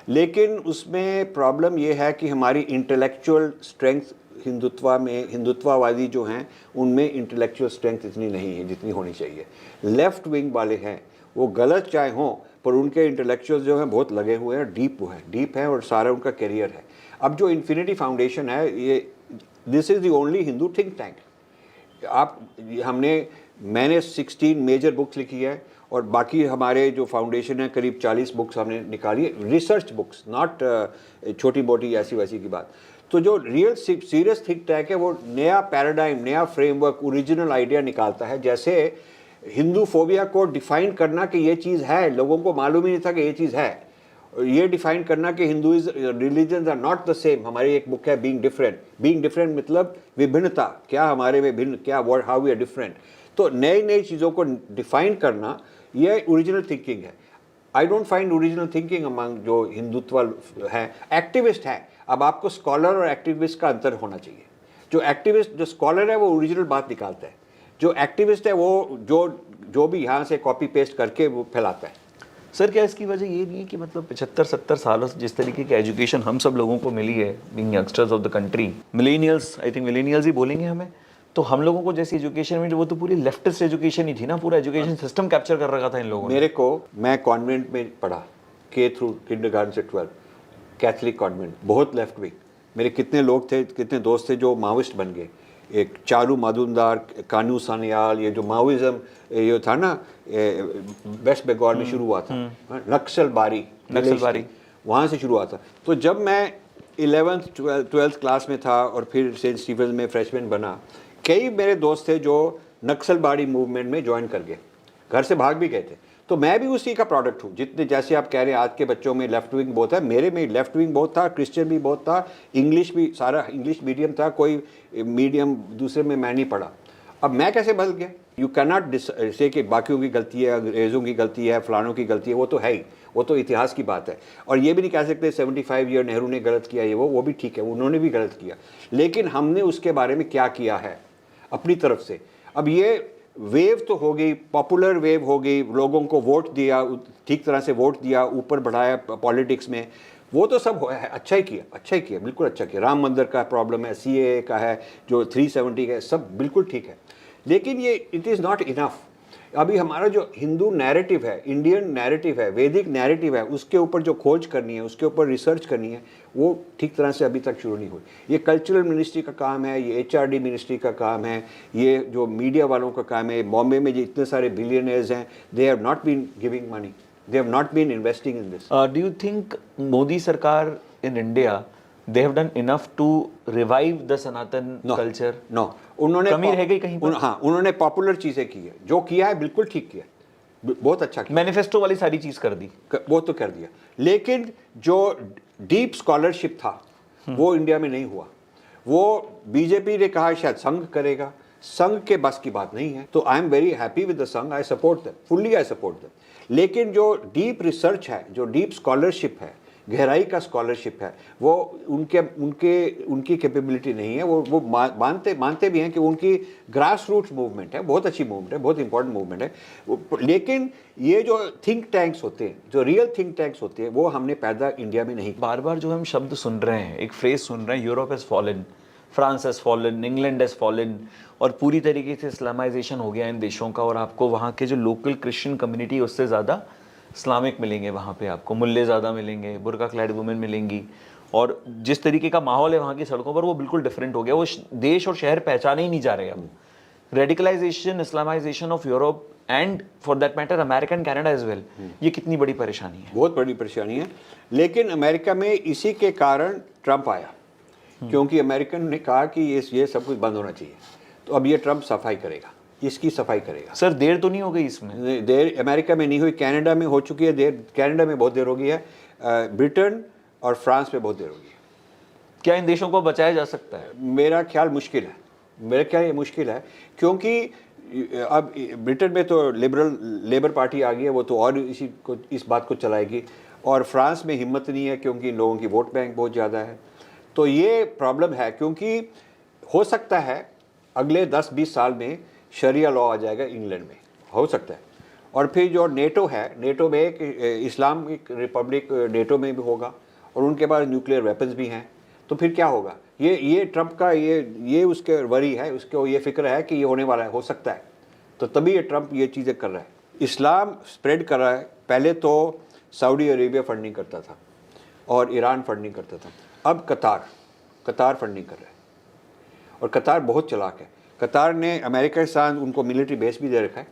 S1: लेकिन उसमें प्रॉब्लम ये है कि हमारी इंटेलेक्चुअल स्ट्रेंथ हिंदुत्ववादी जो हैं उनमें इंटेलेक्चुअल स्ट्रेंथ इतनी नहीं है जितनी होनी चाहिए। लेफ्ट विंग वाले हैं, वो गलत चाहे हों, पर उनके इंटेलेक्चुअल जो हैं बहुत लगे हुए हैं, डीप हैं और सारा उनका करियर है। अब जो इन्फिनिटी फाउंडेशन है, ये this is the only Hindu think tank. मैंने 16 मेजर बुक्स लिखी है और बाकी हमारे जो फाउंडेशन है करीब 40 बुक्स हमने निकाली है, रिसर्च बुक्स, नॉट छोटी मोटी ऐसी वैसी की बात। तो जो रियल सीरियस थिंक टैंक है वो नया पैराडाइम, नया फ्रेमवर्क, ओरिजिनल आइडिया निकालता है। जैसे हिंदू फोबिया को डिफाइन करना कि ये चीज़ है, लोगों को मालूम ही नहीं था कि ये चीज़ है, ये डिफाइन करना कि Hindus religions are not the same. हमारी एक बुक है बीइंग डिफरेंट मतलब विभिन्नता, क्या हमारे में भिन्न, क्या हाउ वी आर डिफरेंट। तो नई चीज़ों को डिफाइन करना, ये ओरिजिनल थिंकिंग है। I don't find original thinking among जो हिंदुत्व है, एक्टिविस्ट है। अब आपको स्कॉलर और एक्टिविस्ट का अंतर होना चाहिए। जो स्कॉलर है वो ओरिजिनल बात निकालता है, जो एक्टिविस्ट है वो जो भी यहाँ से कॉपी पेस्ट करके वो फैलाता है।
S3: सर क्या इसकी वजह ये नहीं है कि मतलब 75-70 सालों से जिस तरीके की एजुकेशन हम सब लोगों को मिली है, being youngsters of the country, millennials, I think millennials ही बोलेंगे हमें, तो हम लोगों को जैसी एजुकेशन मिली वो तो पूरी लेफ्टिस्ट एजुकेशन ही थी ना, पूरा एजुकेशन सिस्टम कैप्चर कर रखा था इन लोगों ने।
S1: मैं कॉन्वेंट में पढ़ा, के थ्रू किंडरगार्टन से 12, कैथलिक कॉन्वेंट, बहुत लेफ्ट विंग। मेरे कितने लोग थे, कितने दोस्त थे जो माओइस्ट बन गए। एक चारू माधुंदार, कानू सान्याल, ये जो माओइज्म ये था ना वेस्ट बंगाल में शुरू हुआ था, नक्सलबारी वहाँ से शुरू हुआ था। तो जब मैं 11th 12th क्लास में था और फिर सेंट स्टीफेंस में फ्रेशमैन बना, कई मेरे दोस्त थे जो नक्सलबारी मूवमेंट में ज्वाइन कर गए, घर से भाग भी गए थे। तो मैं भी उसी का प्रोडक्ट हूँ। जितने जैसे आप कह रहे हैं आज के बच्चों में लेफ्ट विंग बहुत है, मेरे में लेफ्ट विंग बहुत था, क्रिश्चियन भी बहुत था, इंग्लिश भी, सारा इंग्लिश मीडियम था, कोई मीडियम दूसरे में मैं नहीं पढ़ा। अब मैं कैसे बदल गया? यू कैन नॉट से कि बाकियों की गलती है, अंग्रेज़ों की गलती है, फलानों की गलती है, वो तो है ही, वो तो इतिहास की बात है। और ये भी नहीं कह सकते 75 ईयर नेहरू ने गलत किया, ये वो भी ठीक है, उन्होंने भी गलत किया, लेकिन हमने उसके बारे में क्या किया है अपनी तरफ से। अब ये वेव तो हो गई, पॉपुलर वेव हो गई, लोगों को वोट दिया, ठीक तरह से वोट दिया, ऊपर बढ़ाया पॉलिटिक्स में, वो तो सब अच्छा ही किया, बिल्कुल अच्छा किया। राम मंदिर का प्रॉब्लम है, CAA का है, जो 370 का है, सब बिल्कुल ठीक है, लेकिन ये इट इज़ नॉट इनफ। अभी हमारा जो हिंदू नैरेटिव है, इंडियन नैरेटिव है, वैदिक नैरेटिव है, उसके ऊपर जो खोज करनी है, उसके ऊपर रिसर्च करनी है, वो ठीक तरह से अभी तक शुरू नहीं हुई। ये कल्चरल मिनिस्ट्री का काम है, ये HRD मिनिस्ट्री का काम है, ये जो मीडिया वालों का काम है। बॉम्बे में जो इतने सारे बिलियनर्स हैं, they have not been giving money, they have not been investing in this.
S3: Do you think Modi sarkar in India, they have done enough to revive the Sanatan culture?
S1: No. उन्होंने
S3: कमी रह गई कहीं पर?
S1: हाँ, उन्होंने पॉपुलर चीज़ें की है, जो किया है बिल्कुल ठीक किया, बहुत अच्छा किया,
S3: मैनिफेस्टो वाली सारी चीज़ कर दी,
S1: वो तो कर दिया, लेकिन जो डीप स्कॉलरशिप था वो इंडिया में नहीं हुआ। वो बीजेपी ने कहा शायद संघ करेगा, संघ के बस की बात नहीं है। तो I am very happy with the Sangh, I support them fully, I support them. लेकिन जो डीप रिसर्च है, जो डीप स्कॉलरशिप है, गहराई का स्कॉलरशिप है, वो उनकी कैपेबिलिटी नहीं है। वो मानते भी हैं कि उनकी ग्रास रूट्स मूवमेंट है, बहुत अच्छी मूवमेंट है, बहुत इंपॉर्टेंट मूवमेंट है, लेकिन ये जो थिंक टैंक्स होते हैं, जो रियल थिंक टैंक्स होते हैं, वो हमने पैदा इंडिया में नहीं।
S3: बार बार जो हम शब्द सुन रहे हैं, एक फ्रेज सुन रहे हैं, Europe has fallen, France has fallen, England has fallen, और पूरी तरीके से इस्लामाइजेशन हो गया इन देशों का, और आपको वहाँ के जो लोकल क्रिश्चियन कम्युनिटी उससे ज़्यादा इस्लामिक मिलेंगे, वहाँ पे आपको मुल्ले ज़्यादा मिलेंगे, बुर्का क्लैड वुमेन मिलेंगी, और जिस तरीके का माहौल है वहाँ की सड़कों पर वो बिल्कुल डिफरेंट हो गया। वो देश और शहर पहचाने ही नहीं जा रहे अब। Radicalisation, Islamisation of Europe and for that matter America and Canada as well, ये कितनी बड़ी परेशानी है।
S1: बहुत बड़ी परेशानी है। लेकिन अमेरिका में इसी के कारण ट्रंप आया, क्योंकि अमेरिकन ने कहा कि ये सब कुछ बंद होना चाहिए। तो अब ये ट्रंप सफाई करेगा, इसकी सफाई करेगा।
S3: सर देर तो नहीं हो गई इसमें?
S1: देर अमेरिका में नहीं हुई, कनाडा में हो चुकी है देर, कनाडा में बहुत देर हो गई है, ब्रिटेन और फ्रांस में बहुत देर हो गई है।
S3: क्या इन देशों को बचाया जा सकता है?
S1: मेरा ख्याल मुश्किल है, मेरा ख्याल ये मुश्किल है, क्योंकि अब ब्रिटेन में तो लेबर पार्टी आ गई है, वो तो और इस बात को चलाएगी। और फ्रांस में हिम्मत नहीं है, क्योंकि इन लोगों की वोट बैंक बहुत ज़्यादा है। तो ये प्रॉब्लम है, क्योंकि हो सकता है अगले 10-20 साल में शरिया लॉ आ जाएगा इंग्लैंड में, हो सकता है। और फिर जो नेटो है, नेटो में एक इस्लामिक रिपब्लिक नेटो में भी होगा, और उनके पास न्यूक्लियर वेपन्स भी हैं। तो फिर क्या होगा? ये ट्रंप का ये उसके वरी है, उसको ये फिक्र है कि ये होने वाला है, हो सकता है। तो तभी ये ट्रंप ये चीज़ें कर रहा है, इस्लाम स्प्रेड कर रहा है। पहले तो सऊदी अरेबिया फंडिंग करता था और ईरान फंडिंग करता था, अब कतार फंडिंग कर रहा है। और कतार बहुत चालाक है। कतार ने अमेरिका के साथ उनको मिलिट्री बेस भी दे रखा है,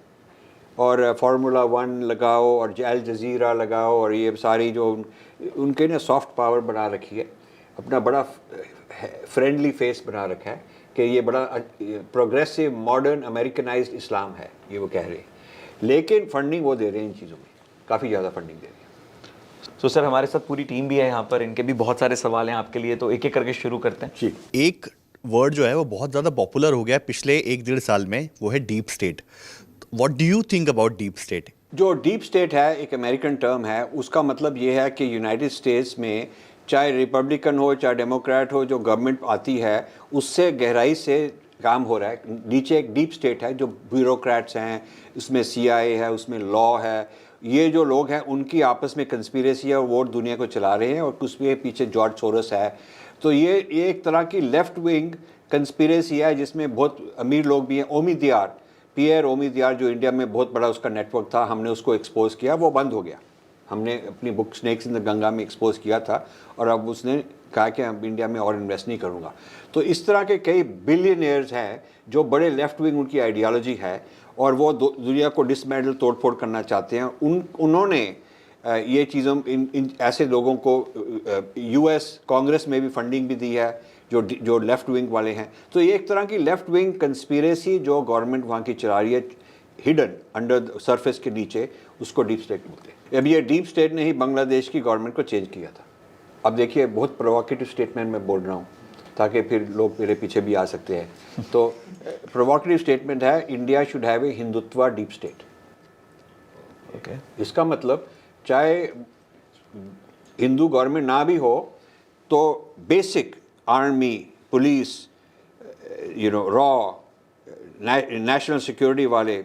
S1: और फार्मूला 1 लगाओ और अल जज़ीरा लगाओ, और ये सारी जो उनके ने सॉफ्ट पावर बना रखी है, अपना बड़ा फ्रेंडली फेस बना रखा है कि ये बड़ा प्रोग्रेसिव मॉडर्न अमेरिकनाइज्ड इस्लाम है, ये वो कह रहे हैं। लेकिन फंडिंग वो दे रहे हैं इन चीज़ों में, काफ़ी ज़्यादा फंडिंग दे रहे हैं।
S3: तो सर हमारे साथ पूरी टीम भी है यहाँ पर, इनके भी बहुत सारे सवाल हैं आपके लिए, तो एक एक करके शुरू करते हैं।
S1: जी,
S4: एक वर्ड जो है वो बहुत ज़्यादा पॉपुलर हो गया है पिछले 1-1.5 साल में, वो है deep state. What do you think about deep state?
S1: जो डीप स्टेट है एक अमेरिकन टर्म है, उसका मतलब ये है कि यूनाइटेड स्टेट्स में चाहे रिपब्लिकन हो चाहे डेमोक्रेट हो, जो गवर्नमेंट आती है उससे गहराई से काम हो रहा है। नीचे एक डीप स्टेट है जो ब्यूरोक्रेट्स हैं, उसमें CIA है, उसमें लॉ है। ये जो लोग हैं उनकी आपस में कंस्पिरेसी है, वो दुनिया को चला रहे हैं, और उसके पीछे जॉर्ज सोरोस है। तो ये एक तरह की लेफ्ट विंग कंस्पिरेसी है, जिसमें बहुत अमीर लोग भी हैं। पियर ओमिदियार जो इंडिया में बहुत बड़ा उसका नेटवर्क था, हमने उसको एक्सपोज किया, वो बंद हो गया। हमने अपनी book snakes in the Ganga में एक्सपोज किया था, और अब उसने कहा कि अब इंडिया में और इन्वेस्ट नहीं करूँगा। तो इस तरह के कई बिलियनियर्स हैं जो बड़े लेफ्ट विंग उनकी आइडियोलॉजी है, और वो दुनिया को डिसमेंटल तोड़फोड़ करना चाहते हैं। उन्होंने ये चीज़ों इन ऐसे लोगों को US कांग्रेस में भी फंडिंग भी दी है, जो लेफ्ट विंग वाले हैं। तो ये एक तरह की लेफ्ट विंग कंस्पिरेसी जो गवर्नमेंट वहाँ की चला रही है, हिडन अंडर सरफेस के नीचे, उसको डीप स्टेट बोलते हैं। अब ये डीप स्टेट ने ही बांग्लादेश की गवर्नमेंट को चेंज किया था। अब देखिए, बहुत प्रोवोकेटिव स्टेटमेंट मैं बोल रहा हूँ ताकि फिर लोग मेरे पीछे भी आ सकते हैं। तो प्रोवोकेटिव स्टेटमेंट है, India should have a Hindutva deep state.
S3: Okay,
S1: इसका मतलब चाहे हिंदू गवर्नमेंट ना भी हो, तो basic army, police, raw, national security वाले,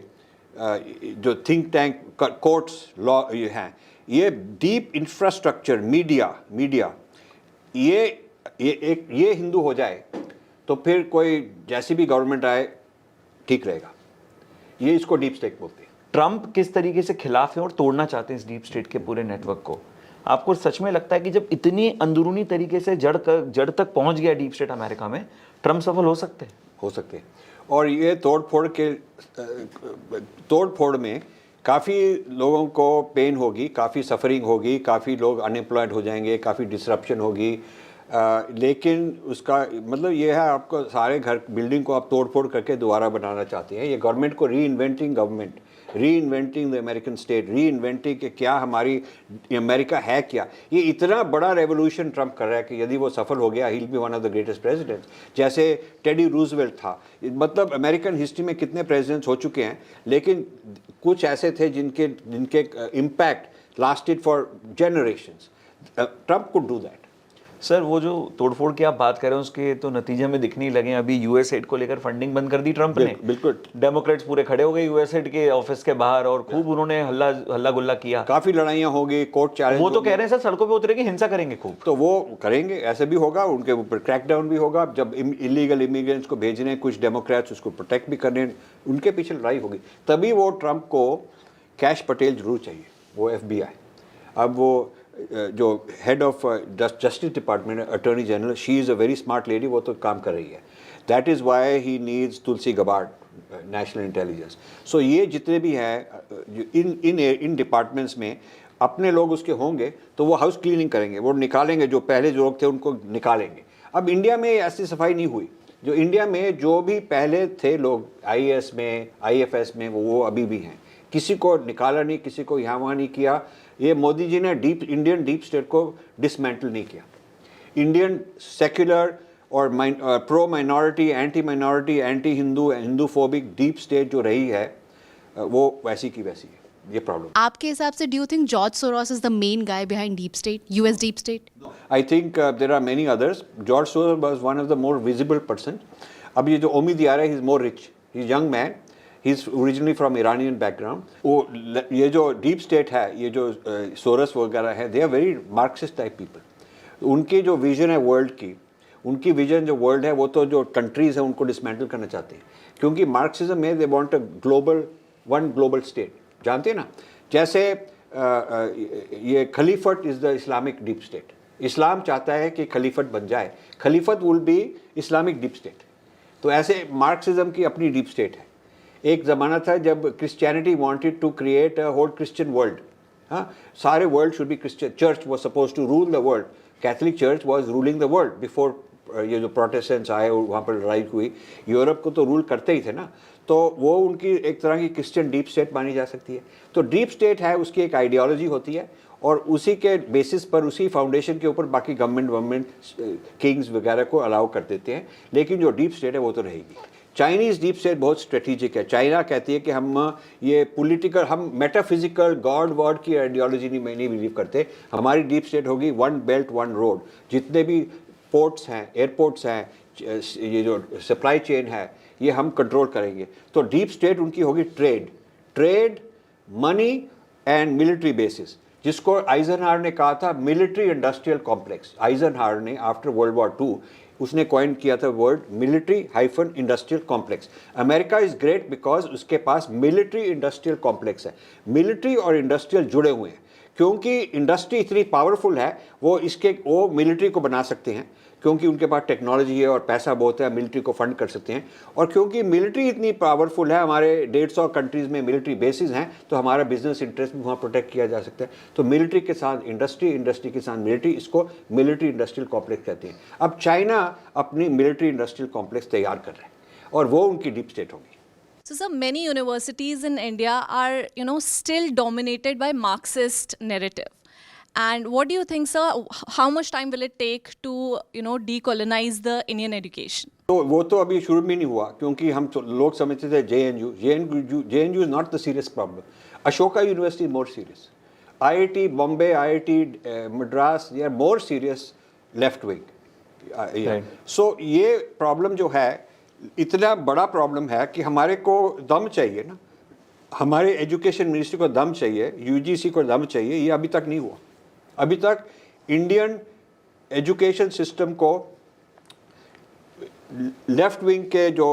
S1: जो थिंक टैंक, कोर्ट्स, लॉ ये हैं, ये डीप इंफ्रास्ट्रक्चर, मीडिया ये हिंदू हो जाए, तो फिर कोई जैसी भी गवर्नमेंट आए ठीक रहेगा। ये इसको डीप स्टेट बोलते हैं।
S3: ट्रंप किस तरीके से खिलाफ है और तोड़ना चाहते हैं इस डीप स्टेट के पूरे नेटवर्क को? आपको सच में लगता है कि जब इतनी अंदरूनी तरीके से जड़ तक पहुंच गया डीप स्टेट अमेरिका में, ट्रंप सफल हो सकते हैं?
S1: हो सकते हैं। और ये तोड़-फोड़ में काफ़ी लोगों को पेन होगी, काफ़ी सफरिंग होगी, काफ़ी लोग अनएम्प्लॉयड हो जाएंगे, काफ़ी डिसरप्शन होगी। लेकिन उसका मतलब ये है, आपको सारे घर बिल्डिंग को आप तोड़-फोड़ करके दोबारा बनाना चाहते हैं। ये गवर्नमेंट को reinventing the American state, reinventing कि क्या हमारी अमेरिका है क्या। ये इतना बड़ा रेवोल्यूशन ट्रंप कर रहा है कि यदि वो सफल हो गया, he will be one of the greatest presidents. जैसे टेडी रूजवेल्ट था। मतलब अमेरिकन हिस्ट्री में कितने प्रेसिडेंट्स हो चुके हैं, लेकिन कुछ ऐसे थे जिनके impact lasted for generations. Trump could do that.
S3: Sir वो जो तोड़फोड़ की आप बात कर रहे हैं उसके तो नतीजे में दिखने ही लगे। अभी USAID को लेकर फंडिंग बंद कर दी ट्रंप ने।
S1: बिल्कुल।
S3: डेमोक्रेट्स पूरे खड़े हो गए USAID के ऑफिस के बाहर और खूब उन्होंने हल्ला गुल्ला किया।
S1: काफी लड़ाइयाँ होगी, कोर्ट चैलेंज।
S3: वो तो कह रहे हैं सर सड़कों पे उतरेंगे, हिंसा करेंगे खूब।
S1: तो वो करेंगे, ऐसे भी होगा, उनके ऊपर क्रैकडाउन भी होगा। जब इलीगल इमिग्रेंट्स को भेज रहे हैं कुछ डेमोक्रेट्स, उसको प्रोटेक्ट भी कर रहे हैं, उनके पीछे लड़ाई होगी। तभी वो ट्रंप को कैश पटेल जरूर चाहिए, वो FBI। अब वो जो head of justice department attorney general, she is a very smart lady, वो तो काम कर रही है. That is why he needs Tulsi Gabbard, national intelligence. So ये जितने भी हैं इन डिपार्टमेंट्स में अपने लोग उसके होंगे तो वो हाउस क्लीनिंग करेंगे, वो निकालेंगे जो पहले जो लोग थे उनको निकालेंगे. अब इंडिया में ऐसी सफाई नहीं हुई. जो इंडिया में जो भी पहले थे लोग आईएएस में, आईएफएस में, वो अभी भी हैं. किसी को निकाला नहीं, किसी को यहाँ वहाँ नहीं किया. ये मोदी जी ने इंडियन डीप स्टेट को डिसमेंटल नहीं किया. इंडियन सेक्युलर और pro minority, anti Hindu, Hinduphobic deep state जो रही है वो वैसी की वैसी है. ये प्रॉब्लम.
S5: आपके हिसाब से do you think George Soros is the main guy behind deep state, US deep state?
S1: I think there are many others. George Soros was one of the more visible person. अब ये जो ओमी दियारा है, he is more rich. He is young man. He is originally from Iranian background. वो ये जो deep state है, ये जो सोरस वगैरह है, they are very Marxist type people. उनकी जो विजन है वर्ल्ड की, उनकी विजन जो वर्ल्ड है वो तो जो कंट्रीज है उनको डिसमेंटल करना चाहते हैं. क्योंकि मार्क्सिज्म में they want a one global state. जानते हैं ना, जैसे ये खलीफत is the Islamic deep state. इस्लाम चाहता है कि खलीफत बन जाए. खलीफत will be Islamic deep state. तो ऐसे मार्क्सिज्म की अपनी डीप स्टेट है. एक ज़माना था जब Christianity wanted to create a whole Christian world. हाँ, सारे world should be Christian. Church was suppose to rule the world. Catholic church was ruling the world before ये जो प्रोटेस्टेंट्स आए और वहाँ पर लड़ाई हुई. यूरोप को तो रूल करते ही थे ना, तो वो उनकी एक तरह की क्रिश्चियन डीप स्टेट मानी जा सकती है. तो डीप स्टेट है, उसकी एक आइडियोलॉजी होती है और उसी के बेसिस पर, उसी फाउंडेशन के ऊपर बाकी गवर्नमेंट किंग्स वगैरह को अलाउ कर देते हैं. लेकिन जो डीप स्टेट है वो तो रहेगी. चाइनीज़ डीप स्टेट बहुत स्ट्रेटेजिक है. चाइना कहती है कि हम ये पॉलिटिकल, हम मेटाफिजिकल गॉड वॉड की आइडियोलॉजी नहीं बिलीव करते. हमारी डीप स्टेट होगी वन बेल्ट वन रोड. जितने भी पोर्ट्स हैं, एयरपोर्ट्स हैं, ये जो सप्लाई चेन है, ये हम कंट्रोल करेंगे. तो डीप स्टेट उनकी होगी trade, money and military bases, जिसको आइजनहावर ने कहा था मिलिट्री इंडस्ट्रियल कॉम्प्लेक्स. आइजनहावर ने आफ्टर वर्ल्ड वॉर 2 उसने कॉइन किया था word military hyphen industrial complex. America is great because उसके पास मिलिट्री इंडस्ट्रियल कॉम्प्लेक्स है. मिलिट्री और इंडस्ट्रियल जुड़े हुए हैं क्योंकि इंडस्ट्री इतनी पावरफुल है. वो मिलिट्री को बना सकते हैं क्योंकि उनके पास टेक्नोलॉजी है और पैसा बहुत है, मिलिट्री को फंड कर सकते हैं. और क्योंकि मिलिट्री इतनी पावरफुल है, हमारे 150 कंट्रीज़ में मिलिट्री बेसिस हैं, तो हमारा बिजनेस इंटरेस्ट भी वहाँ प्रोटेक्ट किया जा सकता है. तो मिलिट्री के साथ इंडस्ट्री, इंडस्ट्री के साथ मिलिट्री, इसको मिलिट्री इंडस्ट्रियल कॉम्प्लेक्स कहते हैं. अब चाइना अपनी मिलिट्री इंडस्ट्रियल कॉम्प्लेक्स तैयार कर रहे हैं और वो उनकी डीप स्टेट होगी.
S5: So, sir, many universities in India are, still dominated by Marxist narrative. And what do you think, sir? How much time will it take to, decolonize the Indian education?
S1: तो वो तो अभी शुरू भी नहीं हुआ क्योंकि हम लोग समझते थे JNU is not the serious problem. Ashoka university more serious. IIT Bombay, IIT Madras, they are more serious left wing. So ये प्रॉब्लम जो है इतना बड़ा प्रॉब्लम है कि हमारे को दम चाहिए ना, हमारे एजुकेशन मिनिस्ट्री को दम चाहिए, UGC को दम चाहिए. ये अभी तक नहीं हुआ. अभी तक इंडियन एजुकेशन सिस्टम को लेफ्ट विंग के जो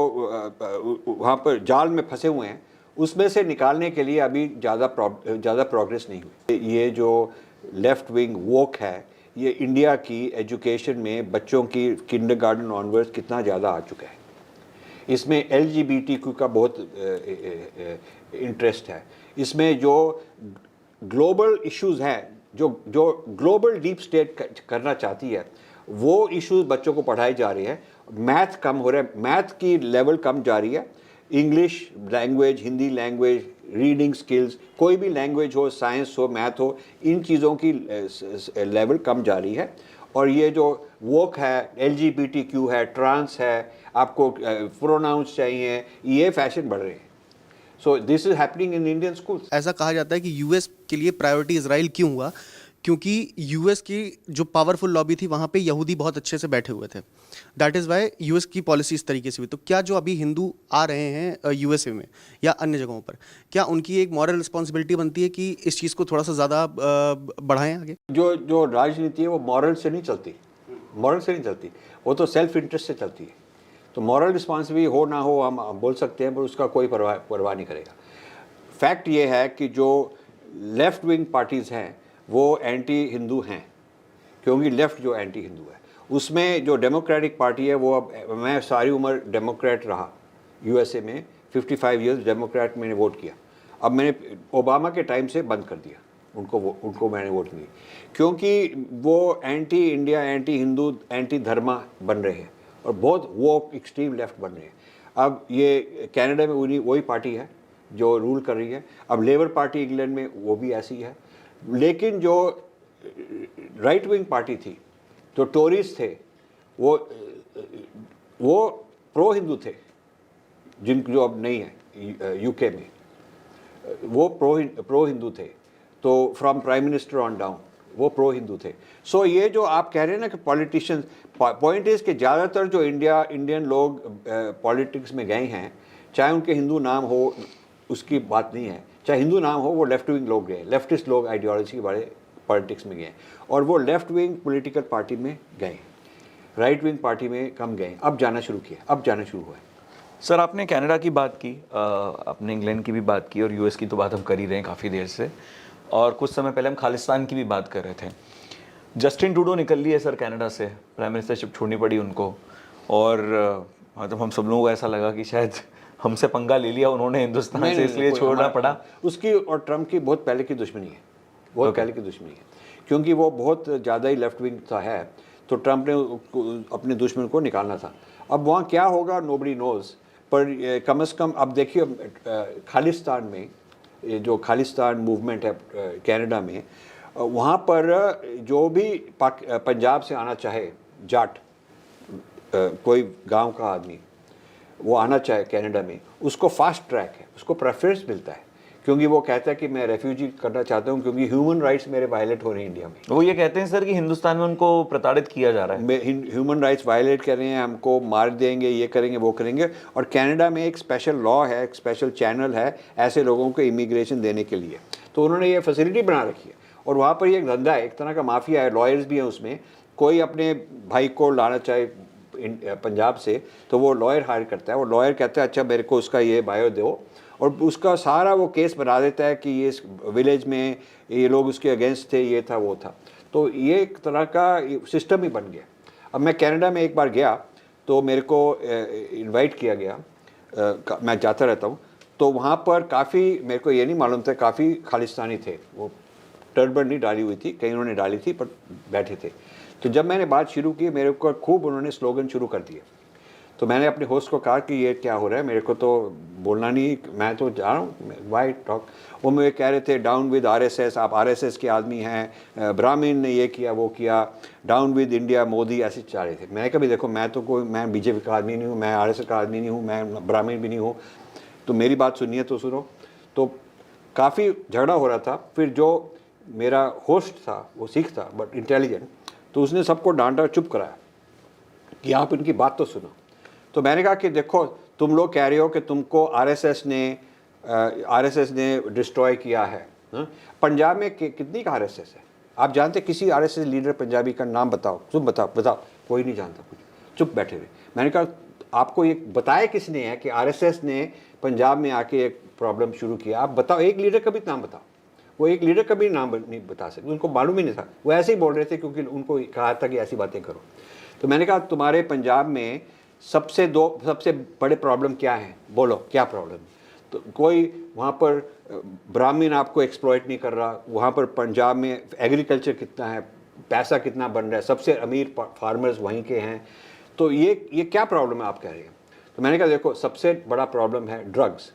S1: वहाँ पर जाल में फंसे हुए हैं उसमें से निकालने के लिए अभी ज़्यादा प्रोग्रेस नहीं हुई. ये जो लेफ्ट विंग वोक है, ये इंडिया की एजुकेशन में बच्चों की किंडरगार्टन ऑनवर्ड्स कितना ज़्यादा आ चुका है. इसमें LGBTQ का बहुत इंटरेस्ट है. इसमें जो ग्लोबल इश्यूज़ हैं, जो ग्लोबल डीप स्टेट करना चाहती है, वो इश्यूज बच्चों को पढ़ाई जा रही है. मैथ कम हो रहा है, मैथ की लेवल कम जा रही है. English language, Hindi language, reading skills, कोई भी लैंग्वेज हो, साइंस हो, मैथ हो, इन चीज़ों की लेवल कम जा रही है. और ये जो वोक है, LGBTQ है, ट्रांस है, आपको प्रोनाउंस चाहिए, ये फैशन बढ़ रहे हैं. So this is happening in Indian schools.
S6: ऐसा कहा जाता है कि यूएस के लिए प्रायोरिटी इजराइल क्यों हुआ, क्योंकि यूएस की जो पावरफुल लॉबी थी वहाँ पे यहूदी बहुत अच्छे से बैठे हुए थे. दैट इज़ वाई यूएस की पॉलिसी इस तरीके से हुई. तो क्या जो अभी हिंदू आ रहे हैं यूएसए में या अन्य जगहों पर, क्या उनकी एक मॉरल रिस्पॉन्सिबिलिटी बनती है कि इस चीज़ को थोड़ा सा ज़्यादा बढ़ाएं आगे?
S1: जो राजनीति है वो मॉरल से नहीं चलती. वो तो सेल्फ इंटरेस्ट से चलती है. तो मॉरल रिस्पॉन्सिबिलिटी हो ना हो हम बोल सकते हैं, पर उसका कोई परवाह नहीं करेगा. फैक्ट ये है कि जो लेफ्ट विंग पार्टीज़ हैं वो एंटी हिंदू हैं, क्योंकि लेफ्ट जो एंटी हिंदू है उसमें जो डेमोक्रेटिक पार्टी है वो, अब मैं सारी उम्र डेमोक्रेट रहा यूएसए में, 55 इयर्स डेमोक्रेट मैंने वोट किया। अब मैंने ओबामा के टाइम से बंद कर दिया उनको मैंने वोट नहीं, क्योंकि वो anti India, anti Hindu, anti dharma बन रहे हैं और बहुत वो एक्सट्रीम लेफ्ट बन रहे हैं। अब ये कनाडा में वही पार्टी है जो रूल कर रही है। अब लेबर पार्टी इंग्लैंड में वो भी ऐसी है। लेकिन जो राइट विंग पार्टी थी, जो टोरीज थे, वो प्रो हिंदू थे, जो अब नहीं है यूके में, वो प्रो हिंदू थे। तो from prime minister on down वो प्रो हिंदू थे। सो ये जो आप कह रहे हैं ना कि पॉलिटिशियंस, पॉइंट इज़ कि ज़्यादातर जो इंडियन लोग पॉलिटिक्स में गए हैं, चाहे उनके हिंदू नाम हो उसकी बात नहीं है, चाहे हिंदू नाम हो, वो लेफ्ट विंग लोग गए, लेफ्टिस्ट लोग आइडियोलॉजी वाले पॉलिटिक्स में गए, और वो लेफ्ट विंग पॉलिटिकल पार्टी में गए, राइट विंग पार्टी में कम गए। अब जाना शुरू हुआ है।
S3: सर, आपने कनाडा की बात की, आपने इंग्लैंड की भी बात की, और यूएस की तो बात हम कर ही रहे हैं काफ़ी देर से, और कुछ समय पहले हम खालिस्तान की भी बात कर रहे थे। जस्टिन ट्रूडो निकल लिए सर कनाडा से, प्राइम मिनिस्टरशिप छोड़नी पड़ी उनको, और मतलब हम सब लोगों को ऐसा लगा कि शायद हमसे पंगा ले लिया उन्होंने हिंदुस्तान से, इसलिए छोड़ना पड़ा।
S1: उसकी और ट्रम्प की बहुत पहले की दुश्मनी है, बहुत पहले की दुश्मनी है, क्योंकि वो बहुत ज़्यादा ही लेफ्ट विंग था है, तो ट्रम्प ने अपने दुश्मन को निकालना था। अब वहाँ क्या होगा नोबडी नोज़, पर कम से कम अब देखिए खालिस्तान में, ये जो खालिस्तान मूवमेंट है कनाडा में, वहाँ पर जो भी पंजाब से आना चाहे जाट, कोई गांव का आदमी वो आना चाहे कनाडा में, उसको फास्ट ट्रैक है, उसको प्रेफरेंस मिलता है, क्योंकि वो कहता है कि मैं रेफ्यूजी करना चाहता हूँ, क्योंकि ह्यूमन राइट्स मेरे वायलेट हो रहे हैं इंडिया में।
S3: वो ये कहते हैं सर कि हिंदुस्तान में उनको प्रताड़ित किया जा रहा है,
S1: ह्यूमन राइट्स वायलेट कर रहे हैं, हमको मार देंगे, ये करेंगे, वो करेंगे। और कनाडा में एक स्पेशल लॉ है, एक स्पेशल चैनल है ऐसे लोगों को इमिग्रेशन देने के लिए, तो उन्होंने ये फैसिलिटी बना रखी है। और वहाँ पर ये एक धंधा है, एक तरह का माफिया है, लॉयर्स भी हैं उसमें। कोई अपने भाई को लाना चाहे पंजाब से, तो वो लॉयर हायर करता है, वो लॉयर कहता है अच्छा मेरे को उसका ये बायो दो, और उसका सारा वो केस बना देता है कि ये इस विलेज में ये लोग उसके अगेंस्ट थे, ये था वो था। तो ये एक तरह का सिस्टम ही बन गया। अब मैं कनाडा में एक बार गया तो मेरे को इनवाइट किया गया, मैं जाता रहता हूँ, तो वहाँ पर काफ़ी, मेरे को ये नहीं मालूम था, काफ़ी खालिस्तानी थे। वो टर्बन नहीं डाली हुई थी, कहीं उन्होंने डाली थी, पर बैठे थे। तो जब मैंने बात शुरू की, मेरे को खूब उन्होंने स्लोगन शुरू कर दिए। तो मैंने अपने होस्ट को कहा कि ये क्या हो रहा है, मेरे को तो बोलना नहीं, मैं तो जा रहा हूँ, वाई टॉक। वो मुझे कह रहे थे डाउन विद आरएसएस, आप आरएसएस के आदमी हैं, ब्राह्मण ने ये किया वो किया, डाउन विद इंडिया मोदी, ऐसे चाह रहे थे। मैंने कहा भी देखो मैं बीजेपी का आदमी नहीं हूँ, मैं आरएसएस का आदमी नहीं हूँ, मैं ब्राह्मण भी नहीं हूँ, तो मेरी बात सुनिए तो सुनो। तो काफ़ी झगड़ा हो रहा था। फिर जो मेरा होस्ट था वो सिख था बट इंटेलिजेंट, तो उसने सबको डांटा, चुप कराया कि आप इनकी बात तो सुनो। तो मैंने कहा कि देखो तुम लोग कह रहे हो कि तुमको आरएसएस ने डिस्ट्रॉय किया है, पंजाब में कितनी का आरएसएस है? आप जानते किसी आरएसएस लीडर पंजाबी का नाम बताओ, तुम बताओ। कोई नहीं जानता, कुछ चुप बैठे हुए। मैंने कहा आपको ये बताया किसने है कि आरएसएस ने पंजाब में आके एक प्रॉब्लम शुरू किया? आप बताओ, एक लीडर का भी नाम बताओ। वो एक लीडर का भी नाम नहीं बता सकते, उनको मालूम ही नहीं था, वो ऐसे ही बोल रहे थे क्योंकि उनको कहा था कि ऐसी बातें करो। तो मैंने कहा तुम्हारे पंजाब में सबसे बड़े प्रॉब्लम क्या है, बोलो क्या प्रॉब्लम? तो कोई वहाँ पर ब्राह्मण आपको एक्सप्लॉइट नहीं कर रहा, वहाँ पर पंजाब में एग्रीकल्चर कितना है, पैसा कितना बन रहा है, सबसे अमीर फार्मर्स वहीं के हैं, तो ये क्या प्रॉब्लम है आप कह रहे हैं? तो मैंने कहा देखो सबसे बड़ा प्रॉब्लम है ड्रग्स,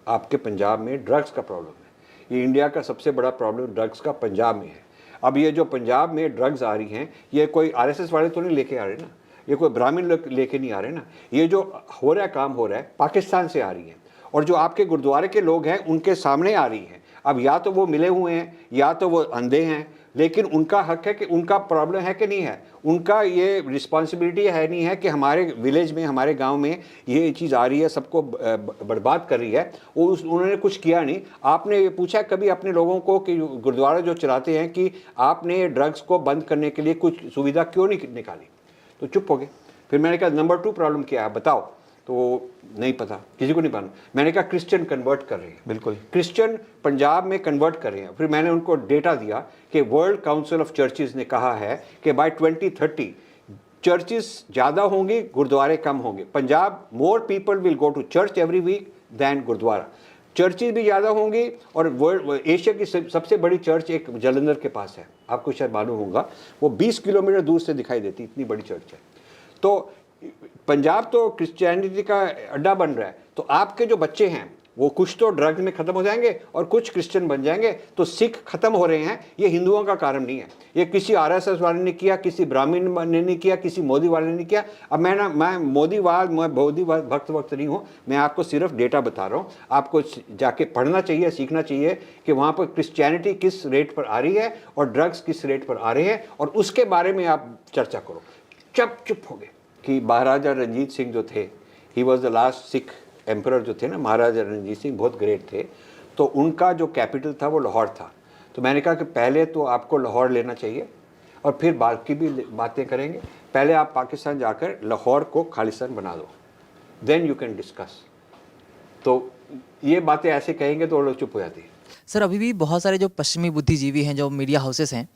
S1: आपके पंजाब में ड्रग्स का प्रॉब्लम है। ये इंडिया का सबसे बड़ा प्रॉब्लम ड्रग्स का पंजाब में है। अब ये जो पंजाब में ड्रग्स आ रही हैं, ये कोई आरएसएस वाले तो नहीं लेके आ रहे ना, ये कोई ब्राह्मण लेके नहीं आ रहे ना, ये जो हो रहा है काम हो रहा है पाकिस्तान से आ रही है, और जो आपके गुरुद्वारे के लोग हैं उनके सामने आ रही हैं। अब या तो वो मिले हुए हैं या तो वो अंधे हैं, लेकिन उनका हक है कि उनका प्रॉब्लम है कि नहीं है, उनका ये रिस्पॉन्सिबिलिटी है नहीं है कि हमारे विलेज में, हमारे गांव में ये चीज़ आ रही है, सबको बर्बाद कर रही है, उन्होंने कुछ किया नहीं। आपने ये पूछा कभी अपने लोगों को कि गुरुद्वारा जो चलाते हैं कि आपने ड्रग्स को बंद करने के लिए कुछ सुविधा क्यों नहीं निकाली? तो चुप हो गए। फिर मैंने कहा नंबर 2 प्रॉब्लम क्या है बताओ? तो वो नहीं पता, किसी को नहीं पता। मैंने कहा क्रिश्चियन कन्वर्ट कर रहे हैं,
S3: बिल्कुल।
S1: क्रिश्चियन पंजाब में कन्वर्ट कर रहे हैं। फिर मैंने उनको डेटा दिया कि वर्ल्ड काउंसिल ऑफ चर्चेज ने कहा है कि बाय 2030 चर्चेज ज़्यादा होंगी, गुरुद्वारे कम होंगे। Punjab more people will go to church every week than gurdwara. Churches भी ज़्यादा होंगी और वर्ल्ड एशिया की सबसे बड़ी चर्च एक जलंधर के पास है, आपको शायद मालूम होगा, वो 20 किलोमीटर दूर से दिखाई देती, इतनी बड़ी चर्च है। तो पंजाब तो क्रिश्चियनिटी का अड्डा बन रहा है, तो आपके जो बच्चे हैं वो कुछ तो ड्रग्स में ख़त्म हो जाएंगे और कुछ क्रिश्चियन बन जाएंगे। तो सिख खत्म हो रहे हैं, ये हिंदुओं का कारण नहीं है, ये किसी आरएसएस वाले ने किया, किसी ब्राह्मण ने नहीं किया, किसी मोदी वाले ने किया। अब मैं मोदी भक्त नहीं हूँ, मैं आपको सिर्फ डेटा बता रहा हूँ। आपको जाके पढ़ना चाहिए, सीखना चाहिए कि वहाँ पर क्रिश्चियनिटी किस रेट पर आ रही है और ड्रग्स किस रेट पर आ रहे हैं, और उसके बारे में आप चर्चा करो। चुप हो गए कि महाराजा रंजीत सिंह जो थे, he was the last Sikh emperor जो थे ना, महाराजा रंजीत सिंह बहुत ग्रेट थे। तो उनका जो कैपिटल था वो लाहौर था। तो मैंने कहा कि पहले तो आपको लाहौर लेना चाहिए और फिर बाकी भी बातें करेंगे। पहले आप पाकिस्तान जाकर लाहौर को खालिस्तान बना दो, देन यू कैन डिस्कस। तो ये बातें ऐसे कहेंगे तो वो लोग चुप हो जाती है।
S7: सर अभी भी बहुत सारे जो पश्चिमी बुद्धिजीवी हैं, जो मीडिया हाउसेस हैं,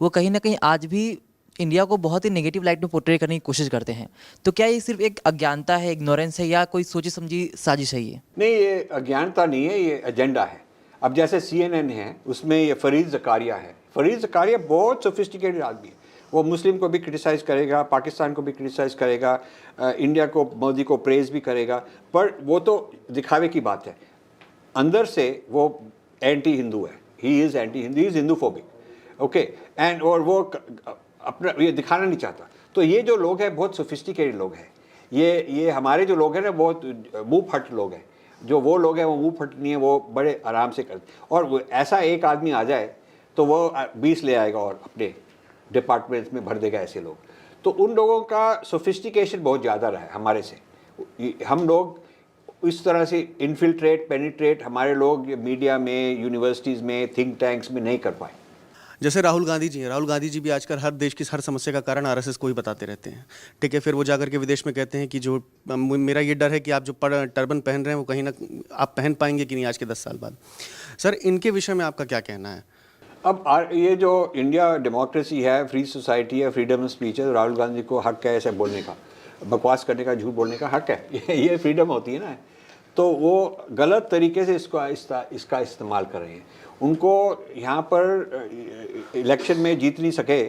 S7: वो कहीं ना कहीं आज भी इंडिया को बहुत ही नेगेटिव लाइट में पोर्ट्रे करने की कोशिश करते हैं। तो क्या ये सिर्फ एक अज्ञानता है, इग्नोरेंस है, या कोई सोची समझी साजिश है ये?
S1: नहीं, ये अज्ञानता नहीं है, ये एजेंडा है। अब जैसे CNN है, उसमें ये फरीद ज़कारिया है। फरीद ज़कारिया बहुत सोफिस्टिकेटेड आदमी है। वो मुस्लिम को भी क्रिटिसाइज़ करेगा, पाकिस्तान को भी क्रिटिसाइज़ करेगा, इंडिया को, मोदी को प्रेज भी करेगा, पर वो तो दिखावे की बात है। अंदर से वो एंटी हिंदू है, he is anti Hindu, he is Hinduphobic, okay. And और वो अपना ये दिखाना नहीं चाहता। तो ये जो लोग हैं बहुत सोफिस्टिकेटेड लोग हैं। ये हमारे जो लोग हैं ना, बहुत मुँह फट लोग हैं। जो वो लोग हैं वो मुँह फट नहीं है, वो बड़े आराम से करते। और वो ऐसा एक आदमी आ जाए तो वो 20 ले आएगा और अपने डिपार्टमेंट्स में भर देगा ऐसे लोग। तो उन लोगों का सोफिस्टिकेशन बहुत ज़्यादा रहा है हमारे से। हम लोग इस तरह से इन्फिल्ट्रेट, पेनिट्रेट हमारे लोग मीडिया में, यूनिवर्सिटीज़ में, थिंक टैंक्स में नहीं कर पाए।
S6: जैसे राहुल गांधी जी हैं, राहुल गांधी जी भी आजकल हर देश की हर समस्या का कारण आरएसएस को ही बताते रहते हैं, ठीक है। फिर वो जाकर के विदेश में कहते हैं कि जो मेरा ये डर है कि आप जो टर्बन पहन रहे हैं वो कहीं ना आप पहन पाएंगे कि नहीं आज के 10 साल बाद। सर इनके विषय में आपका क्या कहना है?
S1: अब ये जो इंडिया डेमोक्रेसी है, फ्री सोसाइटी है, फ्रीडम ऑफ स्पीच है, तो राहुल गांधी को हक है ऐसे बोलने का, बकवास करने का, झूठ बोलने का हक है। ये फ्रीडम होती है ना। तो वो गलत तरीके से इसका इस्तेमाल कर रहे हैं। उनको यहाँ पर इलेक्शन में जीत नहीं सके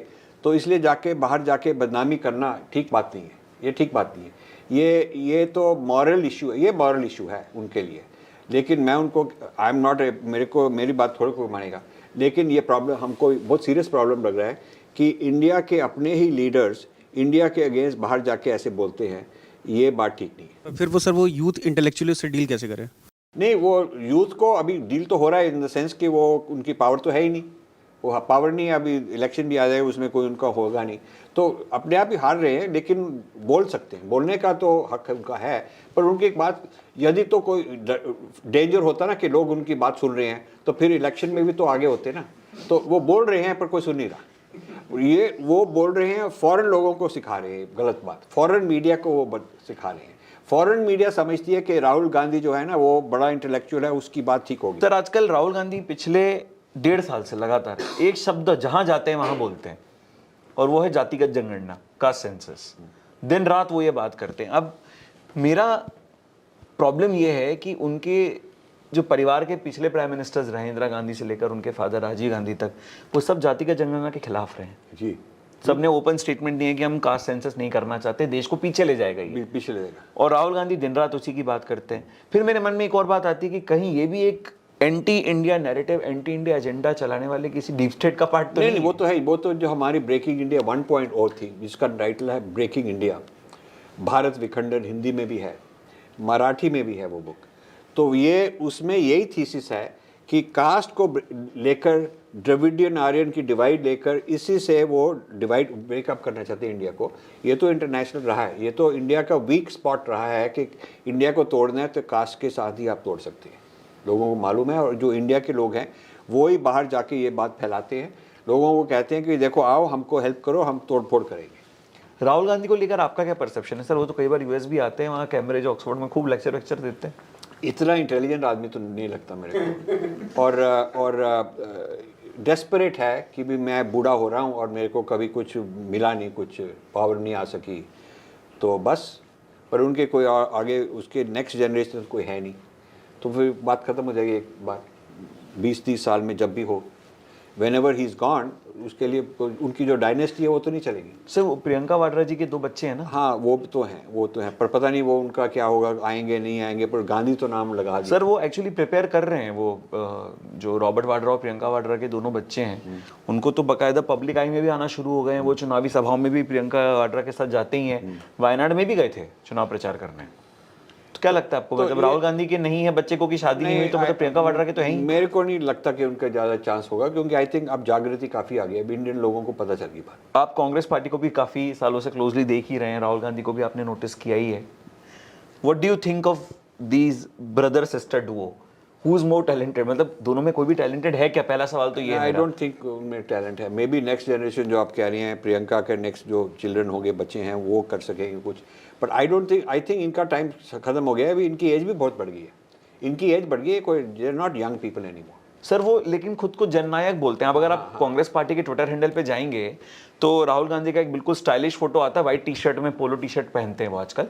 S1: तो इसलिए जाके बाहर जाके बदनामी करना ठीक बात नहीं है, ये ठीक बात नहीं है। ये तो मॉरल इशू है, ये मॉरल इशू है उनके लिए। लेकिन मैं उनको, आई एम नॉट, मेरी बात थोड़ा को मानेगा, लेकिन ये प्रॉब्लम हमको बहुत सीरियस प्रॉब्लम लग रहा है कि इंडिया के अपने ही लीडर्स इंडिया के अगेंस्ट बाहर जाके ऐसे बोलते हैं। ये बात ठीक नहीं है।
S6: फिर वो सर वो यूथ इंटेलेक्चुअली से डील कैसे करें?
S1: नहीं, वो यूथ को अभी डील तो हो रहा है इन द सेंस कि वो उनकी पावर तो है ही नहीं, वो पावर नहीं है। अभी इलेक्शन भी आ जाए उसमें कोई उनका होगा नहीं, तो अपने आप ही हार रहे हैं। लेकिन बोल सकते हैं, बोलने का तो हक उनका है। पर उनकी एक बात, यदि तो कोई डेंजर होता ना कि लोग उनकी बात सुन रहे हैं, तो फिर इलेक्शन में भी तो आगे होते ना। तो वो बोल रहे हैं पर कोई सुन नहीं रहा। ये वो बोल रहे हैं, फॉरेन लोगों को सिखा रहे हैं गलत बात, फॉरेन मीडिया को वो सिखा रहे हैं। फॉरेन मीडिया समझती है कि राहुल गांधी जो है ना वो बड़ा इंटेलेक्चुअल है, उसकी बात ठीक होगी।
S3: सर आजकल राहुल गांधी पिछले 1.5 साल से लगातार एक शब्द जहां जाते हैं वहां बोलते हैं, और वो है जातिगत जनगणना, कास्ट सेंसस। दिन रात वो ये बात करते हैं। अब मेरा प्रॉब्लम ये है कि उनके जो परिवार के पिछले प्राइम मिनिस्टर्स रहे, इंदिरा गांधी से लेकर उनके फादर राजीव गांधी तक, वो सब जातिगत जनगणना के खिलाफ रहे हैं
S1: जी।
S3: सबने ओपन स्टेटमेंट दिए कि हम कास्ट सेंसस नहीं करना चाहते, देश को पीछे ले जाएगा ये।
S1: पीछे ले जाएगा।
S3: और राहुल गांधी दिन रात उसी की बात करते हैं। फिर मेरे मन में एक और बात आती है कि कहीं ये भी एक anti India narrative, anti India agenda चलाने वाले किसी डीप स्टेट का पार्ट तो
S1: नहीं, वो तो है। वो तो जो हमारी ब्रेकिंग इंडिया 1.0 थी, जिसका टाइटल है ब्रेकिंग इंडिया, भारत विखंडन, हिंदी में भी है, मराठी में भी है वो बुक। तो ये उसमें यही थीसिस है कि कास्ट को लेकर, द्रविडियन आर्यन की डिवाइड लेकर, इसी से वो डिवाइड ब्रेकअप करना चाहते हैं इंडिया को। ये तो इंटरनेशनल रहा है, ये तो इंडिया का वीक स्पॉट रहा है कि इंडिया को तोड़ना है तो कास्ट के साथ ही आप तोड़ सकते हैं। लोगों को मालूम है, और जो इंडिया के लोग हैं वो ही बाहर जाके ये बात फैलाते हैं। लोगों को कहते हैं कि देखो आओ हमको हेल्प करो, हम तोड़ फोड़ करेंगे।
S3: राहुल गांधी को लेकर आपका क्या परसेप्शन है सर? वो तो कई बार यूएस भी आते हैं, वहाँ कैम्ब्रिज ऑक्सफोर्ड में खूब लेक्चर वेक्चर देते हैं।
S1: इतना इंटेलिजेंट आदमी तो नहीं लगता मेरे को। और डेस्परेट है कि भी मैं बूढ़ा हो रहा हूँ और मेरे को कभी कुछ मिला नहीं, कुछ पावर नहीं आ सकी, तो बस। पर उनके कोई आगे उसके नेक्स्ट जनरेशन कोई है नहीं, तो फिर बात ख़त्म हो जाएगी एक बार 20-30 साल में जब भी हो। Whenever he's gone, उसके लिए उनकी जो डायनेस्टी है वो तो नहीं चलेगी।
S3: सर वो प्रियंका वाड्रा जी के 2 बच्चे हैं ना?
S1: हाँ वो तो हैं, पर पता नहीं वो उनका क्या होगा, आएंगे नहीं आएंगे, पर गांधी तो नाम लगा दिया।
S3: सर वो एक्चुअली प्रिपेयर कर रहे हैं, वो जो रॉबर्ट वाड्रा और प्रियंका वाड्रा के दोनों बच्चे हैं, उनको तो बाकायदा पब्लिक आई में भी आना शुरू हो गए हैं। वो चुनावी सभाओं में भी प्रियंका वाड्रा के साथ जाते ही हैं, वायनाड में भी गए थे चुनाव प्रचार करने। तो क्या लगता है आपको, मतलब राहुल गांधी के नहीं है बच्चे को, की शादी नहीं हुई, तो मतलब प्रियंका वाड्रा के तो है ही?
S1: मेरे को नहीं लगता कि उनका ज़्यादा चांस होगा, क्योंकि आई थिंक अब जागृति काफ़ी आ गई है, अब इंडियन लोगों को पता चल गई बात।
S3: आप कांग्रेस पार्टी को भी काफी सालों से क्लोजली देख ही रहे हैं, राहुल गांधी को भी आपने नोटिस किया ही है। What do you think of these brother sister Duo? Who is more talented? मतलब दोनों में कोई भी टैलेंटेड है क्या? पहला सवाल तो ये है।
S1: आई डोंट थिंक उनमें टैलेंट है। मे बी नेक्स्ट जनरेशन जो आप कह रही हैं, प्रियंका के नेक्स्ट जो चिल्ड्रन होंगे, बच्चे हैं, वो कर सकेंगे कुछ, but I don't think, I think इनका टाइम खत्म हो गया है। अभी इनकी एज भी बहुत बढ़ गई है, इनकी एज बढ़ गई है, कोई they are not young people anymore.
S3: Sir वो लेकिन खुद को जननायक बोलते हैं। अब अगर आप कांग्रेस पार्टी के ट्विटर हैंडल पे जाएंगे तो राहुल गांधी का एक बिल्कुल स्टाइलिश फोटो आता है, व्हाइट टी शर्ट में, पोलो टी शर्ट पहनते हैं वो आजकल,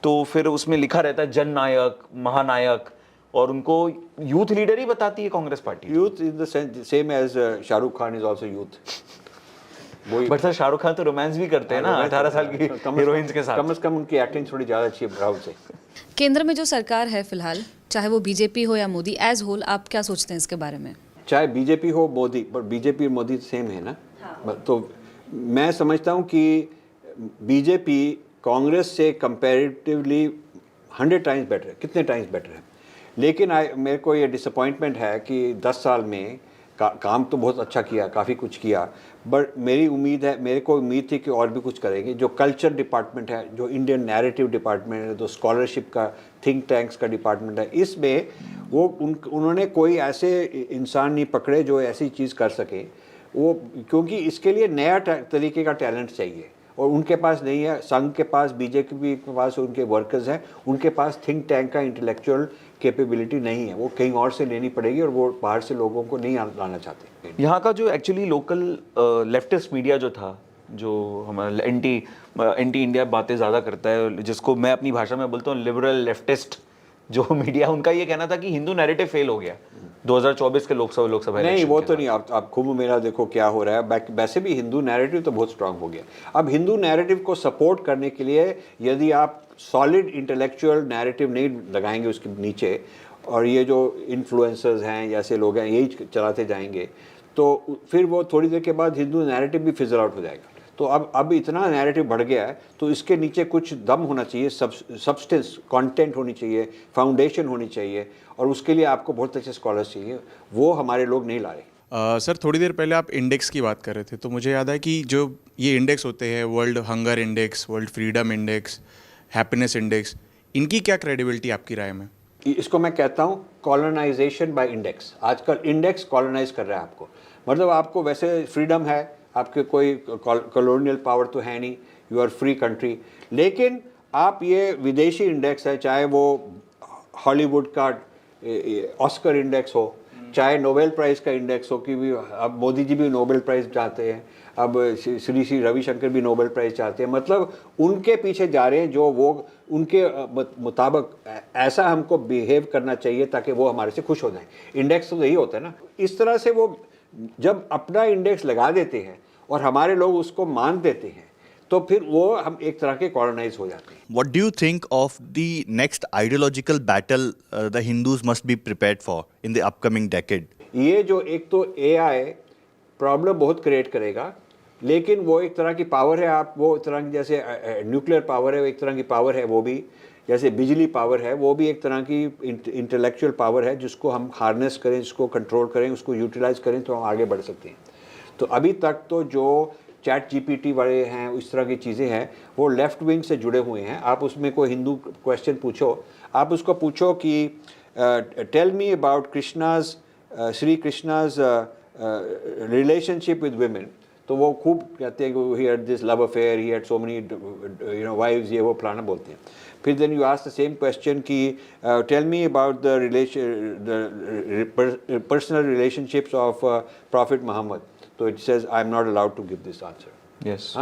S3: तो फिर उसमें लिखा रहता है जननायक, महानायक, और उनको यूथ लीडर ही बताती है Congress party.
S1: Youth is the same as Shahrukh Khan is also youth.
S3: But sir Shahrukh Khan तो रोमांस भी करते हैं ना 18 साल की हीरोइंस के साथ।
S1: कम से कम उनकी एक्टिंग थोड़ी ज़्यादा अच्छी है राहुल से।
S8: केंद्र में जो सरकार है फिलहाल, चाहे वो बीजेपी हो या मोदी, एज होल आप क्या सोचते हैं इसके बारे में?
S1: चाहे बीजेपी हो मोदी, पर बीजेपी और मोदी सेम है ना। तो मैं समझता हूँ कि बीजेपी कांग्रेस से कंपैरेटिवली 100 टाइम्स बेटर है। कितने टाइम्स बेटर है? लेकिन मेरे को ये डिसअपॉइंटमेंट है कि 10 साल में काम तो बहुत अच्छा किया, काफ़ी कुछ किया, बट मेरी उम्मीद है, मेरे को उम्मीद थी कि और भी कुछ करेंगे। जो कल्चर डिपार्टमेंट है, जो इंडियन नैरेटिव डिपार्टमेंट है, जो स्कॉलरशिप का, थिंक टैंक्स का डिपार्टमेंट है, इसमें वो उन्होंने कोई ऐसे इंसान नहीं पकड़े जो ऐसी चीज़ कर सके वो, क्योंकि इसके लिए नया तरीके का टैलेंट चाहिए और उनके पास नहीं है। संघ के पास, बीजेपी के पास उनके वर्कर्स हैं, उनके पास थिंक टैंक का इंटेलेक्चुअल कैपेबिलिटी नहीं है, वो कहीं और से लेनी पड़ेगी और वो बाहर से लोगों को नहीं लाना चाहते।
S3: यहाँ का जो एक्चुअली लोकल लेफ्टिस्ट मीडिया जो था, जो हमारा एंटी इंडिया बातें ज़्यादा करता है, जिसको मैं अपनी भाषा में बोलता हूँ लिबरल लेफ्टिस्ट जो मीडिया, उनका ये कहना था कि हिंदू नैरेटिव फेल हो गया 2024 के लोकसभा
S1: नहीं, वो तो नहीं। आप खुद मेरा देखो क्या हो रहा है। वैसे भी हिंदू नैरेटिव तो बहुत स्ट्रांग हो गया। अब हिंदू नैरेटिव को सपोर्ट करने के लिए यदि आप सॉलिड इंटेलेक्चुअल नैरेटिव नहीं लगाएंगे उसके नीचे, और ये जो इन्फ्लुएंसर्स हैं, ऐसे लोग हैं, यही चलाते जाएंगे, तो फिर वो थोड़ी देर के बाद हिंदू नैरेटिव भी फिजल आउट हो जाएगा। तो अब इतना नैरेटिव बढ़ गया है, तो इसके नीचे कुछ दम होना चाहिए, सब्सटेंस, कंटेंट होनी चाहिए, फाउंडेशन होनी चाहिए, और उसके लिए आपको बहुत अच्छे स्कॉलर्स चाहिए। वो हमारे लोग नहीं ला रहे।
S9: सर थोड़ी देर पहले आप इंडेक्स की बात कर रहे थे, तो मुझे याद है कि जो ये इंडेक्स होते हैं, world hunger index, world freedom index, happiness index, इनकी क्या क्रेडिबिलिटी आपकी राय में?
S1: इसको मैं कहता हूँ कॉलोनाइजेशन बाय इंडेक्स। आजकल इंडेक्स कॉलोनाइज कर रहा है आपको। मतलब आपको वैसे फ्रीडम है, आपके कोई कॉलोनियल पावर तो है नहीं, यू आर फ्री कंट्री, लेकिन आप ये विदेशी इंडेक्स है, चाहे वो हॉलीवुड का ऑस्कर इंडेक्स हो, चाहे नोबेल प्राइज़ का इंडेक्स हो, कि भी अब मोदी जी भी नोबेल प्राइज़ चाहते हैं, अब श्री रविशंकर भी नोबेल प्राइज़ चाहते हैं। मतलब उनके पीछे जा रहे हैं, जो वो उनके मुताबिक ऐसा हमको बिहेव करना चाहिए ताकि वो हमारे से खुश हो जाएं। इंडेक्स तो यही होता है ना। इस तरह से वो जब अपना इंडेक्स लगा देते हैं और हमारे लोग उसको मान देते हैं, तो फिर वो हम एक तरह के कॉलोनाइज हो जाते हैं।
S4: What do you think of the next ideological battle the Hindus must be prepared for in the upcoming decade?
S1: ये जो एक तो AI प्रॉब्लम बहुत क्रिएट करेगा, लेकिन वो एक तरह की पावर है। आप वो तरह की, जैसे न्यूक्लियर पावर है, एक तरह की पावर है, वो भी जैसे बिजली पावर है, वो भी एक तरह की इंटेलेक्चुअल पावर है, जिसको हम हार्नेस करें, जिसको कंट्रोल करें, उसको यूटिलाइज करें, तो हम आगे बढ़ सकते हैं। तो अभी तक तो जो चैट जीपीटी वाले हैं, इस तरह की चीज़ें हैं, वो लेफ्ट विंग से जुड़े हुए हैं। आप उसमें कोई हिंदू क्वेश्चन पूछो, आप उसको पूछो कि tell me about Krishna's, Shri Krishna's relationship with women, तो वो खूब कहते हैं कि he had this love affair, he had so many wives, ये वो फलाना बोलते हैं. फिर then you ask the same question कि tell me about the personal relationships of Prophet Mohammed, तो it says I am not allowed to give this answer.
S3: Yes.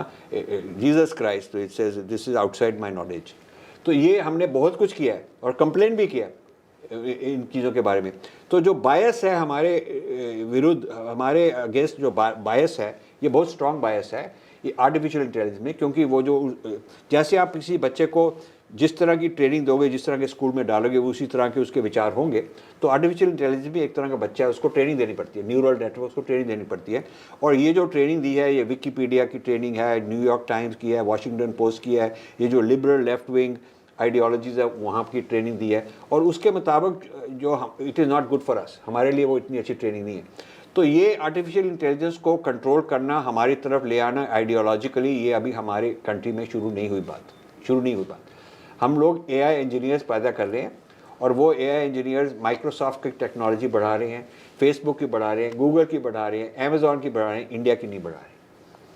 S1: Jesus Christ, तो it says this is outside my knowledge. तो ये हमने बहुत कुछ किया है और कंप्लेन भी किया है इन चीज़ों के बारे में. तो जो बायस है हमारे विरुद्ध, हमारे अगेंस्ट जो बायस है, ये बहुत स्ट्रॉन्ग बायस है ये आर्टिफिशियल इंटेलिजेंस में. क्योंकि वो जो जैसे आप किसी बच्चे को जिस तरह की ट्रेनिंग दोगे, जिस तरह के स्कूल में डालोगे, उसी तरह के उसके विचार होंगे. तो आर्टिफिशियल इंटेलिजेंस भी एक तरह का बच्चा है, उसको ट्रेनिंग देनी पड़ती है, न्यूरल नेटवर्क को ट्रेनिंग देनी पड़ती है. और ये जो ट्रेनिंग दी है, ये विकीपीडिया की ट्रेनिंग है, न्यूयॉर्क टाइम्स की है, वॉशिंगटन पोस्ट की है, ये जो लिबरल लेफ्ट विंग आइडियोलॉजीज़ है वहाँ की ट्रेनिंग दी है. और उसके मुताबिक जो it is not good for us, हमारे लिए वो इतनी अच्छी ट्रेनिंग नहीं है. तो ये आर्टिफिशियल इंटेलिजेंस को कंट्रोल करना, हमारी तरफ ले आना आइडियोलॉजिकली, ये अभी हमारे कंट्री में शुरू नहीं हुई बात. हम लोग AI इंजीनियर्स पैदा कर रहे हैं और वो AI इंजीनियर्स माइक्रोसॉफ्ट की टेक्नोलॉजी बढ़ा रहे हैं, फेसबुक की बढ़ा रहे हैं, गूगल की बढ़ा रहे हैं, अमेजॉन की बढ़ा रहे हैं, इंडिया की नहीं बढ़ा रहे.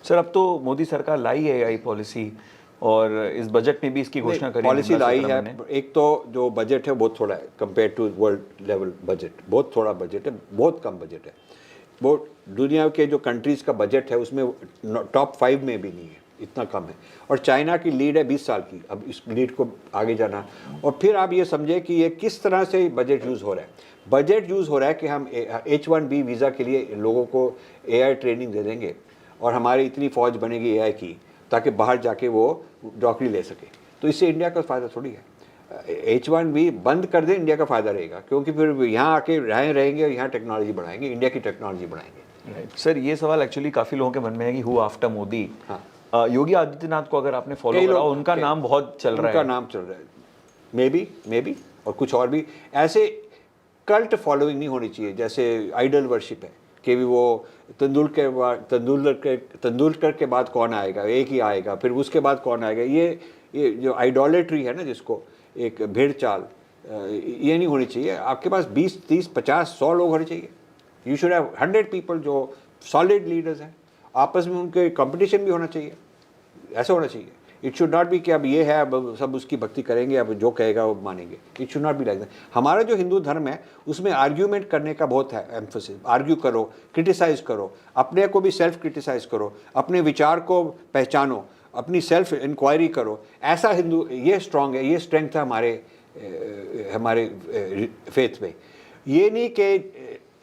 S3: सर अब तो मोदी सरकार लाई है AI पॉलिसी और इस बजट में भी इसकी घोषणा करी.
S1: पॉलिसी लाई है. एक तो जो बजट है बहुत थोड़ा है compare to world level budget, बहुत थोड़ा बजट है, बहुत कम बजट है. वो दुनिया के जो कंट्रीज़ का बजट है उसमें टॉप 5 में भी नहीं है, इतना कम है. और चाइना की लीड है 20 साल की, अब इस लीड को आगे जाना. और फिर आप ये समझे कि ये किस तरह से बजट यूज़ हो रहा है. बजट यूज़ हो रहा है कि हम H1B वीज़ा के लिए लोगों को AI ट्रेनिंग दे देंगे और हमारी इतनी फ़ौज बनेगी AI की ताकि बाहर जाके वो नौकरी ले सके. तो इससे इंडिया का फ़ायदा थोड़ी है. H1B बंद कर दें, इंडिया का फ़ायदा रहेगा, क्योंकि फिर यहाँ आके रहेंगे और यहाँ टेक्नोलॉजी बढ़ाएंगे, इंडिया की टेक्नोलॉजी बढ़ाएंगे.
S3: सर ये सवाल एक्चुअली काफ़ी लोगों के मन में है कि हु आफ्टर मोदी.
S1: हाँ.
S3: योगी आदित्यनाथ को अगर आपने फॉलो करा, उनका नाम बहुत चल रहा है.
S1: उनका नाम चल रहा है. मे बी और कुछ और भी ऐसे कल्ट फॉलोइंग नहीं होनी चाहिए. जैसे आइडल वर्शिप है कि भी वो तेंदुलकर के बाद कौन आएगा, एक ही आएगा, फिर उसके बाद कौन आएगा. ये जो आइडोलेट्री है ना, जिसको एक भेड़ चाल, ये नहीं होनी चाहिए. आपके पास 20, 30, 50, 100 लोग होने चाहिए. यू शुड हैव 100 पीपल जो सॉलिड लीडर्स हैं. आपस में उनके कंपटीशन भी होना चाहिए. ऐसा होना चाहिए. इट शुड नॉट बी कि अब ये है, अब सब उसकी भक्ति करेंगे, अब जो कहेगा वो मानेंगे. It should not be like that. हमारा जो हिंदू धर्म है उसमें आर्ग्यूमेंट करने का बहुत है एम्फोसिस. आर्ग्यू करो, क्रिटिसाइज करो, अपने को भी सेल्फ क्रिटिसाइज करो, अपने विचार को पहचानो, अपनी सेल्फ इंक्वायरी करो. ऐसा हिंदू, ये स्ट्रांग है, ये स्ट्रेंथ है हमारे फेथ में. ये नहीं कि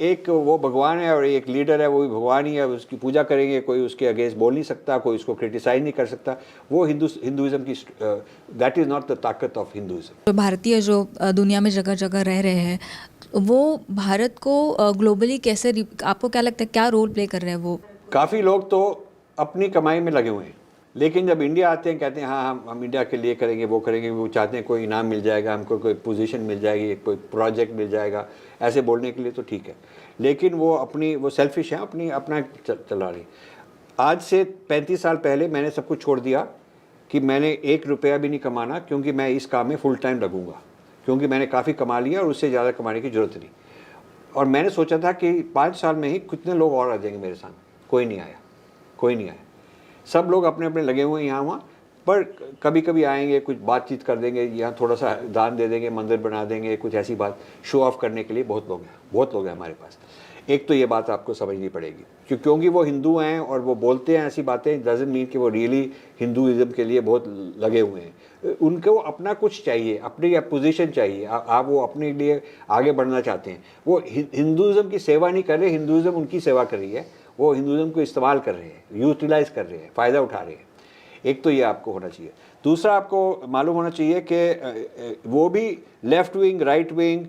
S1: एक वो भगवान है और एक लीडर है, वो भी भगवान ही है, उसकी पूजा करेंगे, कोई उसके अगेंस्ट बोल नहीं सकता, कोई उसको क्रिटिसाइज नहीं कर सकता. वो हिंदुइज्म की, दैट इज़ नॉट द ताकत ऑफ हिंदुइज्म.
S8: तो भारतीय जो दुनिया में जगह जगह रह रहे हैं, वो भारत को ग्लोबली कैसे, आपको क्या लगता है क्या रोल प्ले कर रहे हैं वो?
S1: काफ़ी लोग तो अपनी कमाई में लगे हुए हैं, लेकिन जब इंडिया आते हैं कहते हैं हाँ हम इंडिया के लिए करेंगे, वो करेंगे. वो चाहते हैं कोई इनाम मिल जाएगा हमको, कोई पोजीशन मिल जाएगी, कोई प्रोजेक्ट मिल जाएगा. ऐसे बोलने के लिए तो ठीक है, लेकिन वो सेल्फिश हैं, अपना चला रही. आज से 35 साल पहले मैंने सब कुछ छोड़ दिया कि मैंने 1 रुपया भी नहीं कमाना, क्योंकि मैं इस काम में फुल टाइम लगूंगा, क्योंकि मैंने काफ़ी कमा लिया और उससे ज़्यादा कमाने की ज़रूरत नहीं. और मैंने सोचा था कि 5 साल में ही कितने लोग और आ जाएंगे मेरे साथ. कोई नहीं आया. सब लोग अपने अपने लगे हुए हैं यहाँ वहाँ, पर कभी कभी आएंगे, कुछ बातचीत कर देंगे, यहाँ थोड़ा सा दान दे देंगे, मंदिर बना देंगे, कुछ ऐसी बात शो ऑफ करने के लिए. बहुत लोग हैं हमारे पास. एक तो ये बात आपको समझनी पड़ेगी, क्योंकि वो हिंदू हैं और वो बोलते हैं ऐसी बातें, डजंट मीन कि वो रियली हिंदुइज्म के लिए बहुत लगे हुए हैं. उनको अपना कुछ चाहिए, अपनी पोजीशन चाहिए. आप वो अपने लिए आगे बढ़ना चाहते हैं. वो हिंदुइज्म की सेवा नहीं कर रहे, हिंदुइज्म उनकी सेवा कर रही है. वो हिंदुइज्म को इस्तेमाल कर रहे हैं, यूटिलाइज कर रहे हैं, फ़ायदा उठा रहे हैं. एक तो ये आपको होना चाहिए. दूसरा आपको मालूम होना चाहिए कि वो भी लेफ्ट विंग, राइट विंग,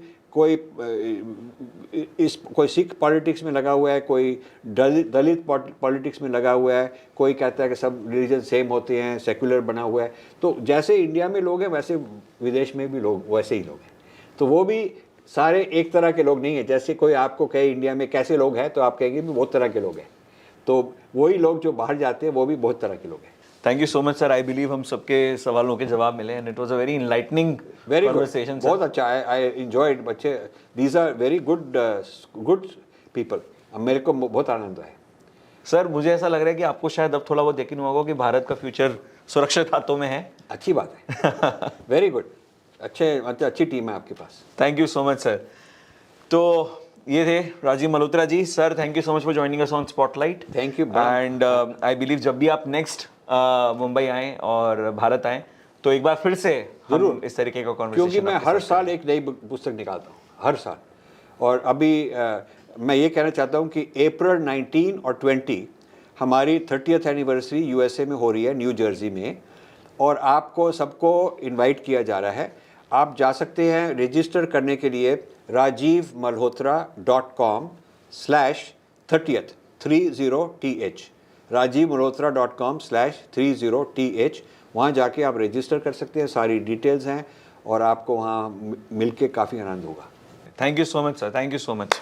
S1: कोई सिख पॉलिटिक्स में लगा हुआ है, कोई दलित पॉलिटिक्स में लगा हुआ है, कोई कहता है कि सब रिलीजन सेम होते हैं, सेक्युलर बना हुआ है. तो जैसे इंडिया में लोग हैं वैसे विदेश में भी लोग वैसे ही लोग हैं. तो वो भी सारे एक तरह के लोग नहीं है. जैसे कोई आपको कहे इंडिया में कैसे लोग हैं, तो आप कहेंगे भी बहुत तरह के लोग हैं. तो वही लोग जो बाहर जाते हैं वो भी बहुत तरह के लोग हैं.
S3: Thank you so much sir. I believe हम सबके सवालों के जवाब मिले and it was a very enlightening conversation.
S1: बहुत अच्छा. I enjoyed. बच्चे, these are very good people. मेरे को बहुत आनंद आया.
S3: सर मुझे ऐसा लग रहा है कि आपको शायद अब थोड़ा बहुत यकीन हुआ होगा कि भारत का फ्यूचर सुरक्षित हाथों में है।
S1: अच्छी बात है। वेरी गुड, अच्छी टीम है आपके पास।
S3: Thank you so much sir. तो ये थे Rajiv Malhotra ji. Sir thank you so much for joining us on Spotlight.
S1: Thank you,
S3: and I believe जब भी आप नेक्स्ट मुंबई आए और भारत आए तो एक बार फिर से हम इस तरीके का कॉन्वर्सेशन,
S1: क्योंकि मैं हर साल एक नई पुस्तक निकालता हूँ, हर साल। और अभी मैं ये कहना चाहता हूँ कि अप्रैल 19 और 20 हमारी 30th एनिवर्सरी यूएसए में हो रही है, न्यू जर्सी में, और आपको सबको इनवाइट किया जा रहा है। आप जा सकते हैं रजिस्टर करने के लिए rajivmalhotra.com/30th 30th rajivmalhotra.com/30th। वहाँ जाके आप रजिस्टर कर सकते हैं, सारी डिटेल्स हैं और आपको वहाँ मिल के काफ़ी आनंद होगा।
S3: Thank you so much sir, thank you so much.